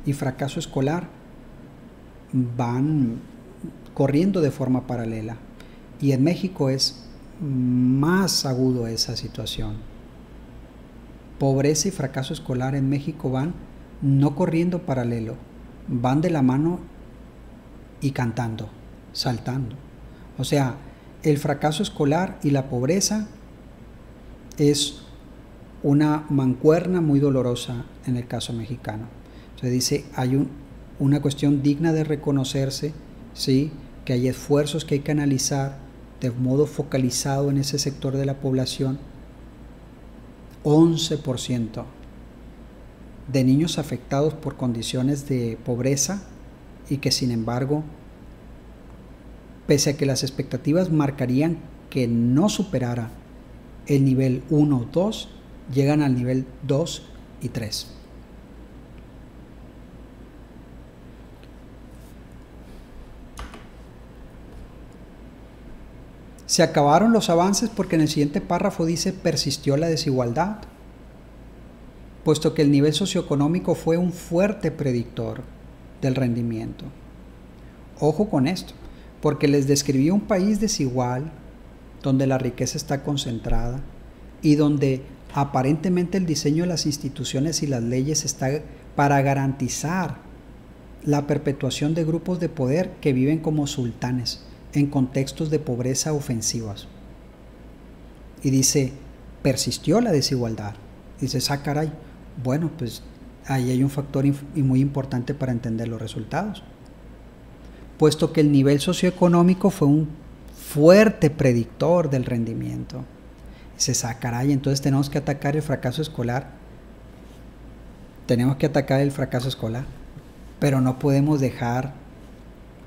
y fracaso escolar van corriendo de forma paralela, y en México es más agudo esa situación. Pobreza y fracaso escolar en México van no corriendo paralelo, van de la mano y cantando, saltando. O sea, el fracaso escolar y la pobreza es una mancuerna muy dolorosa en el caso mexicano. Se dice, hay una cuestión digna de reconocerse, ¿sí? Que hay esfuerzos que hay que analizar de modo focalizado en ese sector de la población, 11% de niños afectados por condiciones de pobreza y que sin embargo, pese a que las expectativas marcarían que no superara el nivel 1 o 2, llegan al nivel 2 y 3. Se acabaron los avances porque en el siguiente párrafo dice persistió la desigualdad, puesto que el nivel socioeconómico fue un fuerte predictor del rendimiento. Ojo con esto, porque les describí un país desigual, donde la riqueza está concentrada y donde aparentemente el diseño de las instituciones y las leyes está para garantizar la perpetuación de grupos de poder que viven como sultanes en contextos de pobreza ofensivas. Y dice, persistió la desigualdad. Dices, ah, caray, bueno, pues ahí hay un factor muy importante para entender los resultados. Puesto que el nivel socioeconómico fue un fuerte predictor del rendimiento. Dices, ah, caray, entonces tenemos que atacar el fracaso escolar. Tenemos que atacar el fracaso escolar, pero no podemos dejar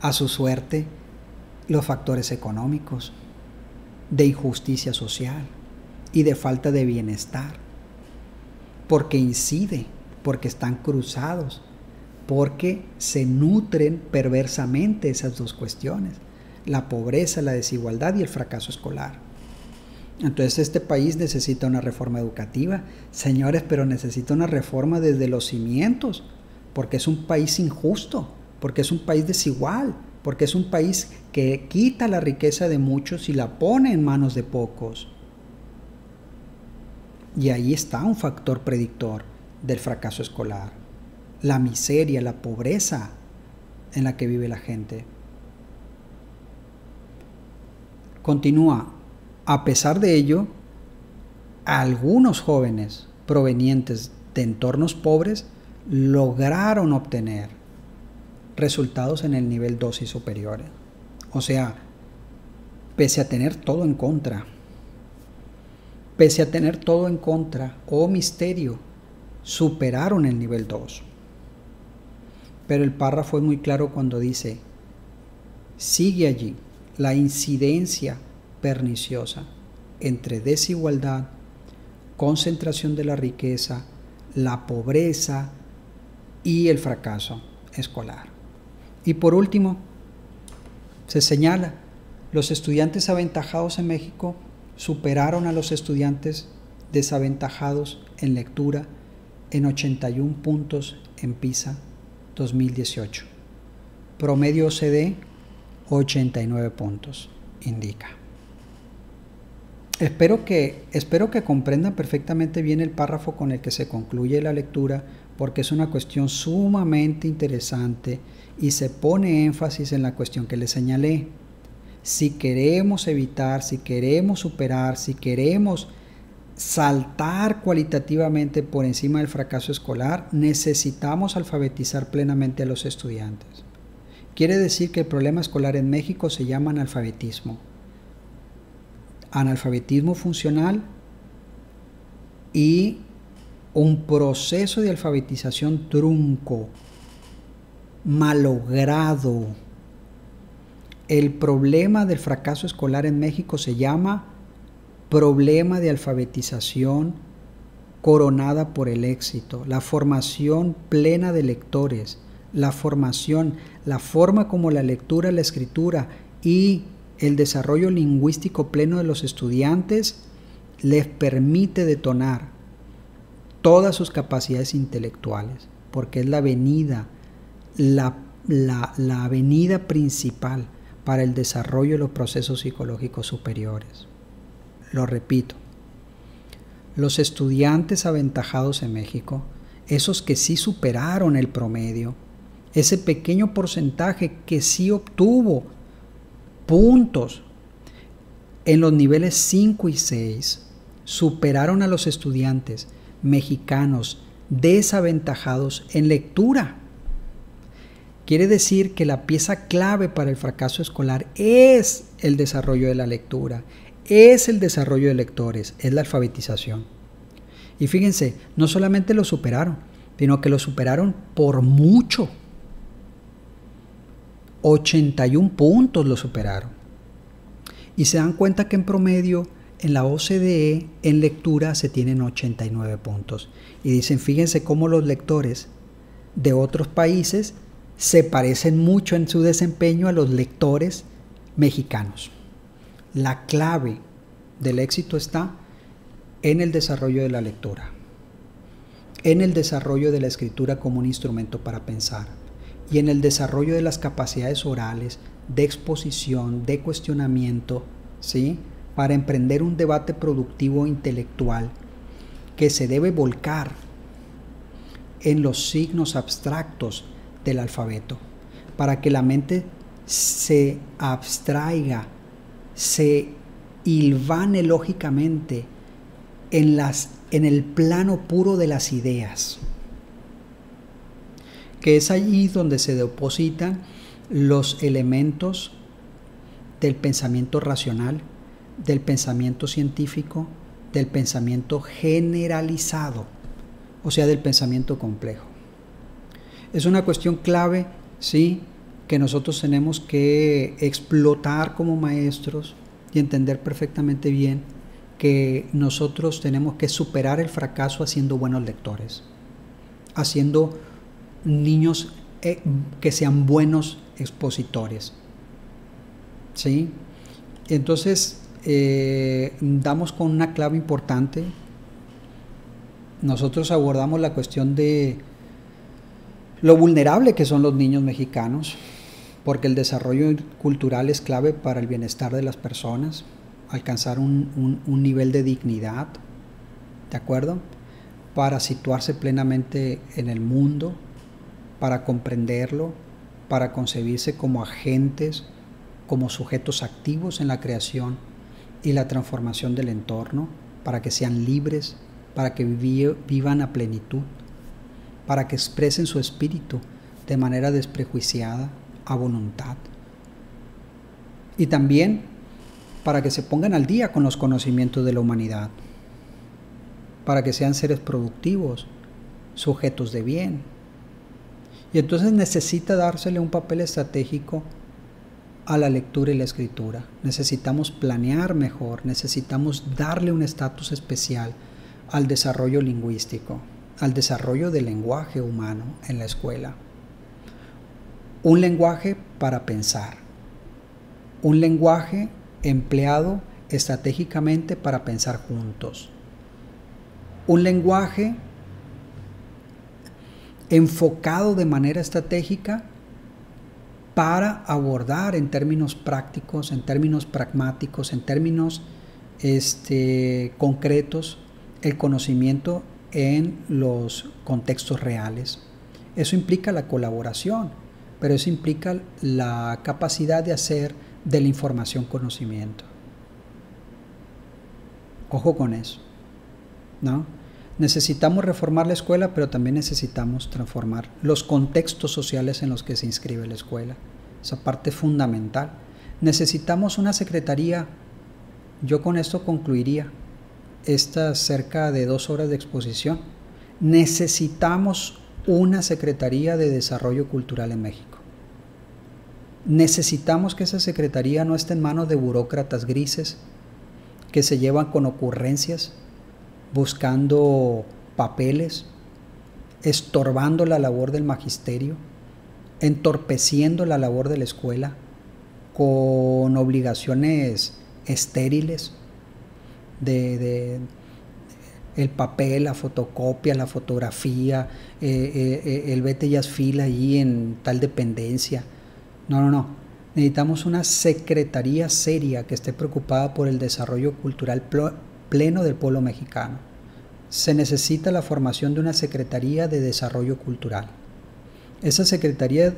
a su suerte los factores económicos, de injusticia social y de falta de bienestar, porque incide, porque están cruzados, porque se nutren perversamente esas dos cuestiones, la pobreza, la desigualdad y el fracaso escolar. Entonces este país necesita una reforma educativa, señores, pero necesita una reforma desde los cimientos, porque es un país injusto, porque es un país desigual, porque es un país que quita la riqueza de muchos y la pone en manos de pocos. Y ahí está un factor predictor del fracaso escolar, la miseria, la pobreza en la que vive la gente. Continúa, a pesar de ello, algunos jóvenes provenientes de entornos pobres lograron obtener resultados en el nivel 2 y superiores. O sea, pese a tener todo en contra, oh misterio, superaron el nivel 2. Pero el párrafo es muy claro cuando dice, sigue allí la incidencia perniciosa entre desigualdad, concentración de la riqueza, la pobreza y el fracaso escolar. Y por último, se señala, los estudiantes aventajados en México superaron a los estudiantes desaventajados en lectura en 81 puntos en PISA 2018. Promedio OCDE, 89 puntos, indica. Espero que comprendan perfectamente bien el párrafo con el que se concluye la lectura, porque es una cuestión sumamente interesante y se pone énfasis en la cuestión que les señalé. Si queremos evitar, si queremos superar, si queremos saltar cualitativamente por encima del fracaso escolar, necesitamos alfabetizar plenamente a los estudiantes. Quiere decir que el problema escolar en México se llama analfabetismo. Analfabetismo funcional y un proceso de alfabetización trunco, malogrado. El problema del fracaso escolar en México se llama problema de alfabetización coronada por el éxito, la formación plena de lectores, la formación, la forma como la lectura, la escritura y el desarrollo lingüístico pleno de los estudiantes les permite detonar todas sus capacidades intelectuales, porque es la avenida, la avenida principal para el desarrollo de los procesos psicológicos superiores. Lo repito, los estudiantes aventajados en México, esos que sí superaron el promedio, ese pequeño porcentaje que sí obtuvo puntos en los niveles 5 y 6, superaron a los estudiantes mexicanos desaventajados en lectura. Quiere decir que la pieza clave para el fracaso escolar es el desarrollo de la lectura, es el desarrollo de lectores, es la alfabetización. Y fíjense, no solamente lo superaron, sino que lo superaron por mucho. 81 puntos lo superaron. Y se dan cuenta que en promedio en la OCDE en lectura se tienen 89 puntos. Y dicen, fíjense cómo los lectores de otros países se parecen mucho en su desempeño a los lectores mexicanos. La clave del éxito está en el desarrollo de la lectura, en el desarrollo de la escritura como un instrumento para pensar y en el desarrollo de las capacidades orales, de exposición, de cuestionamiento, ¿sí?, para emprender un debate productivo intelectual que se debe volcar en los signos abstractos del alfabeto, para que la mente se abstraiga, se hilvane lógicamente en el plano puro de las ideas, que es allí donde se depositan los elementos del pensamiento racional, del pensamiento científico, del pensamiento generalizado, o sea, del pensamiento complejo. Es una cuestión clave, sí, que nosotros tenemos que explotar como maestros y entender perfectamente bien que nosotros tenemos que superar el fracaso haciendo buenos lectores, haciendo niños que sean buenos expositores, ¿sí? Entonces, damos con una clave importante. Nosotros abordamos la cuestión de lo vulnerable que son los niños mexicanos, porque el desarrollo cultural es clave para el bienestar de las personas, alcanzar un nivel de dignidad, ¿de acuerdo?, para situarse plenamente en el mundo, para comprenderlo, para concebirse como agentes, como sujetos activos en la creación y la transformación del entorno, para que sean libres, para que vivan a plenitud, para que expresen su espíritu de manera desprejuiciada, a voluntad. Y también para que se pongan al día con los conocimientos de la humanidad, para que sean seres productivos, sujetos de bien. Y entonces necesita dársele un papel estratégico a la lectura y la escritura. Necesitamos planear mejor, necesitamos darle un estatus especial al desarrollo lingüístico, al desarrollo del lenguaje humano en la escuela. Un lenguaje para pensar, un lenguaje empleado estratégicamente para pensar juntos, un lenguaje enfocado de manera estratégica para abordar en términos prácticos, en términos pragmáticos, en términos concretos, el conocimiento en los contextos reales. Eso implica la colaboración, pero eso implica la capacidad de hacer de la información conocimiento. Ojo con eso, ¿no? Necesitamos reformar la escuela, pero también necesitamos transformar los contextos sociales en los que se inscribe la escuela. Esa parte es fundamental. Necesitamos una secretaría. Yo con esto concluiría estas cerca de 2 horas de exposición. Necesitamos una Secretaría de Desarrollo Cultural en México. Necesitamos que esa secretaría no esté en manos de burócratas grises que se llevan con ocurrencias, buscando papeles, estorbando la labor del magisterio, entorpeciendo la labor de la escuela, con obligaciones estériles de el papel, la fotocopia, la fotografía, el vete y haz fila allí en tal dependencia. No. Necesitamos una secretaría seria que esté preocupada por el desarrollo cultural pleno del pueblo mexicano. Se necesita la formación de una Secretaría de Desarrollo Cultural. Esa Secretaría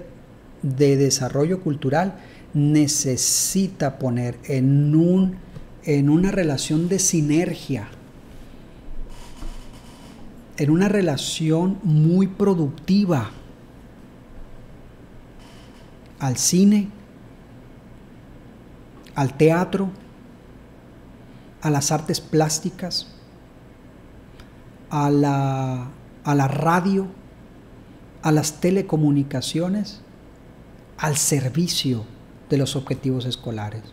de Desarrollo Cultural necesita poner en una relación de sinergia, en una relación muy productiva al cine, al teatro, a las artes plásticas, a la radio, a las telecomunicaciones, al servicio de los objetivos escolares.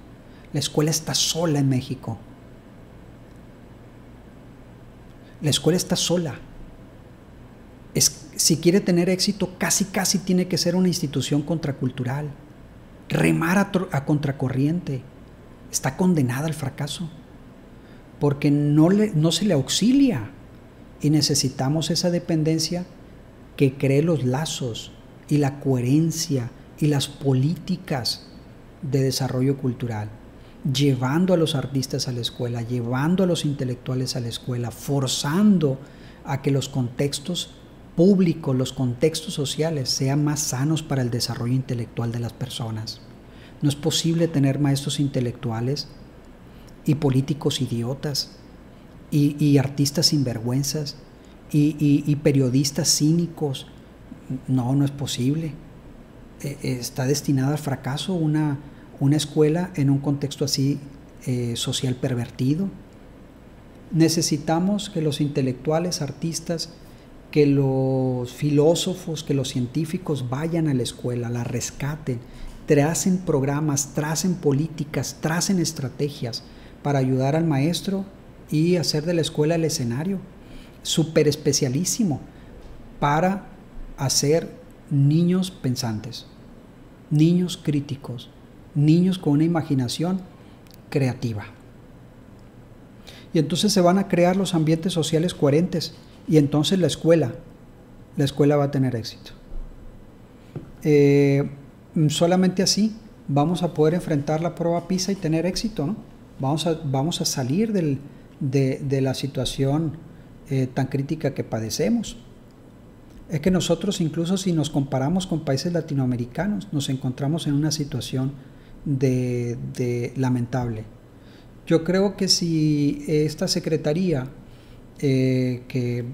La escuela está sola en México. La escuela está sola. Si quiere tener éxito, casi tiene que ser una institución contracultural. Remar a contracorriente. Está condenada al fracaso. Porque no se le auxilia. Y necesitamos esa dependencia que cree los lazos y la coherencia y las políticas de desarrollo cultural, llevando a los artistas a la escuela, llevando a los intelectuales a la escuela, forzando a que los contextos públicos, los contextos sociales sean más sanos para el desarrollo intelectual de las personas. No es posible tener maestros intelectuales y políticos idiotas y artistas sinvergüenzas y periodistas cínicos. No es posible. Está destinada al fracaso una escuela en un contexto así social pervertido. Necesitamos que los intelectuales, artistas, que los filósofos, que los científicos vayan a la escuela, la rescaten, tracen programas, tracen políticas, tracen estrategias para ayudar al maestro y hacer de la escuela el escenario súper especialísimo para hacer niños pensantes, niños críticos, niños con una imaginación creativa. Y entonces se van a crear los ambientes sociales coherentes y entonces la escuela va a tener éxito. Solamente así vamos a poder enfrentar la prueba PISA y tener éxito, ¿no? Vamos a salir de la situación tan crítica que padecemos. Es que nosotros, incluso si nos comparamos con países latinoamericanos, nos encontramos en una situación lamentable. Yo creo que si esta secretaría que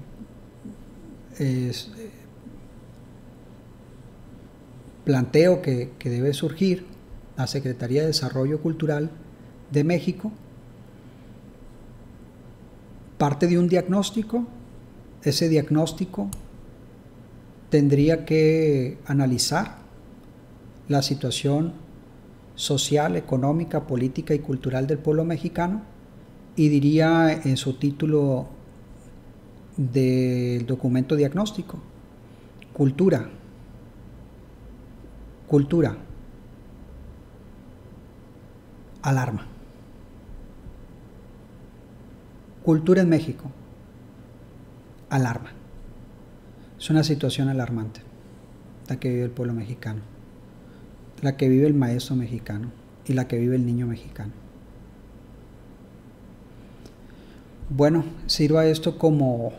planteo que debe surgir, la Secretaría de Desarrollo Cultural de México, parte de un diagnóstico. Ese diagnóstico tendría que analizar la situación social, económica, política y cultural del pueblo mexicano y diría en su título del documento diagnóstico: cultura, alarma. Cultura en México, alarma. Es una situación alarmante la que vive el pueblo mexicano, la que vive el maestro mexicano y la que vive el niño mexicano. Bueno, sirva esto como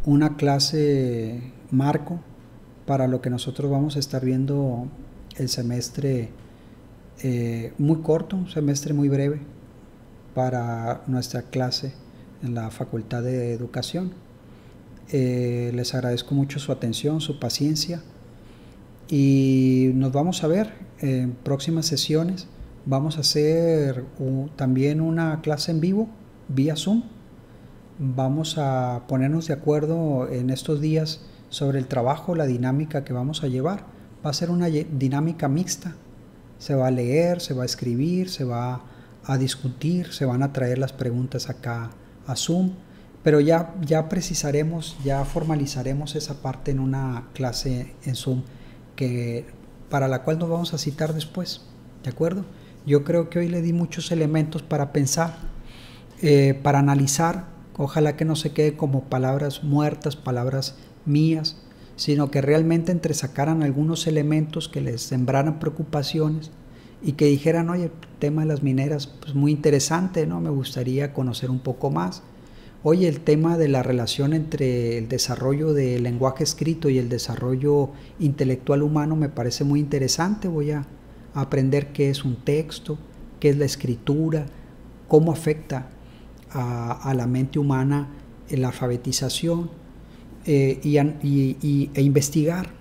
una clase marco para lo que nosotros vamos a estar viendo el semestre muy corto, un semestre muy breve para nuestra clase en la Facultad de Educación. Les agradezco mucho su atención, su paciencia y nos vamos a ver en próximas sesiones. Vamos a hacer también una clase en vivo vía Zoom. Vamos a ponernos de acuerdo en estos días sobre el trabajo, la dinámica que vamos a llevar. Va a ser una dinámica mixta. Se va a leer, se va a escribir, se va a discutir, se van a traer las preguntas acá a Zoom, pero ya precisaremos, ya formalizaremos esa parte en una clase en Zoom para la cual nos vamos a citar después, ¿de acuerdo? Yo creo que hoy le di muchos elementos para pensar, para analizar. Ojalá que no se quede como palabras muertas, palabras mías, sino que realmente entresacaran algunos elementos que les sembraran preocupaciones y que dijeran: oye, el tema de las mineras, pues muy interesante, ¿no? Me gustaría conocer un poco más. Oye, el tema de la relación entre el desarrollo del lenguaje escrito y el desarrollo intelectual humano me parece muy interesante. Voy a aprender qué es un texto, qué es la escritura, cómo afecta a la mente humana la alfabetización e investigar.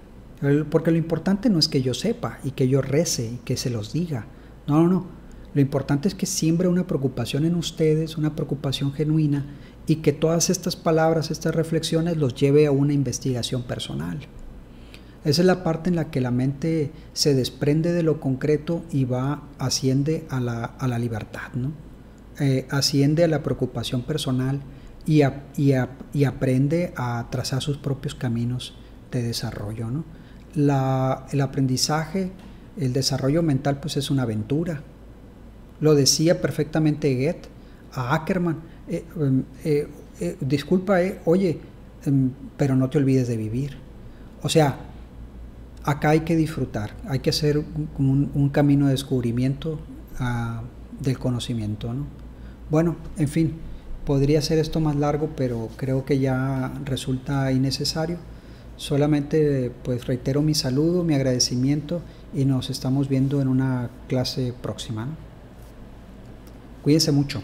Porque lo importante no es que yo sepa y que yo rece y que se los diga. No. Lo importante es que siembre una preocupación en ustedes, una preocupación genuina, y que todas estas palabras, estas reflexiones los lleve a una investigación personal. Esa es la parte en la que la mente se desprende de lo concreto y asciende a la libertad, ¿no? Asciende a la preocupación personal y aprende a trazar sus propios caminos de desarrollo, ¿no? El aprendizaje, el desarrollo mental, pues es una aventura. Lo decía perfectamente Goethe a Ackermann. Disculpa, oye, pero no te olvides de vivir. O sea, acá hay que disfrutar, hay que hacer un camino de descubrimiento del conocimiento, ¿no? Bueno, en fin, podría ser esto más largo, pero creo que ya resulta innecesario. Solamente pues reitero mi saludo, mi agradecimiento y nos estamos viendo en una clase próxima, ¿no? Cuídense mucho.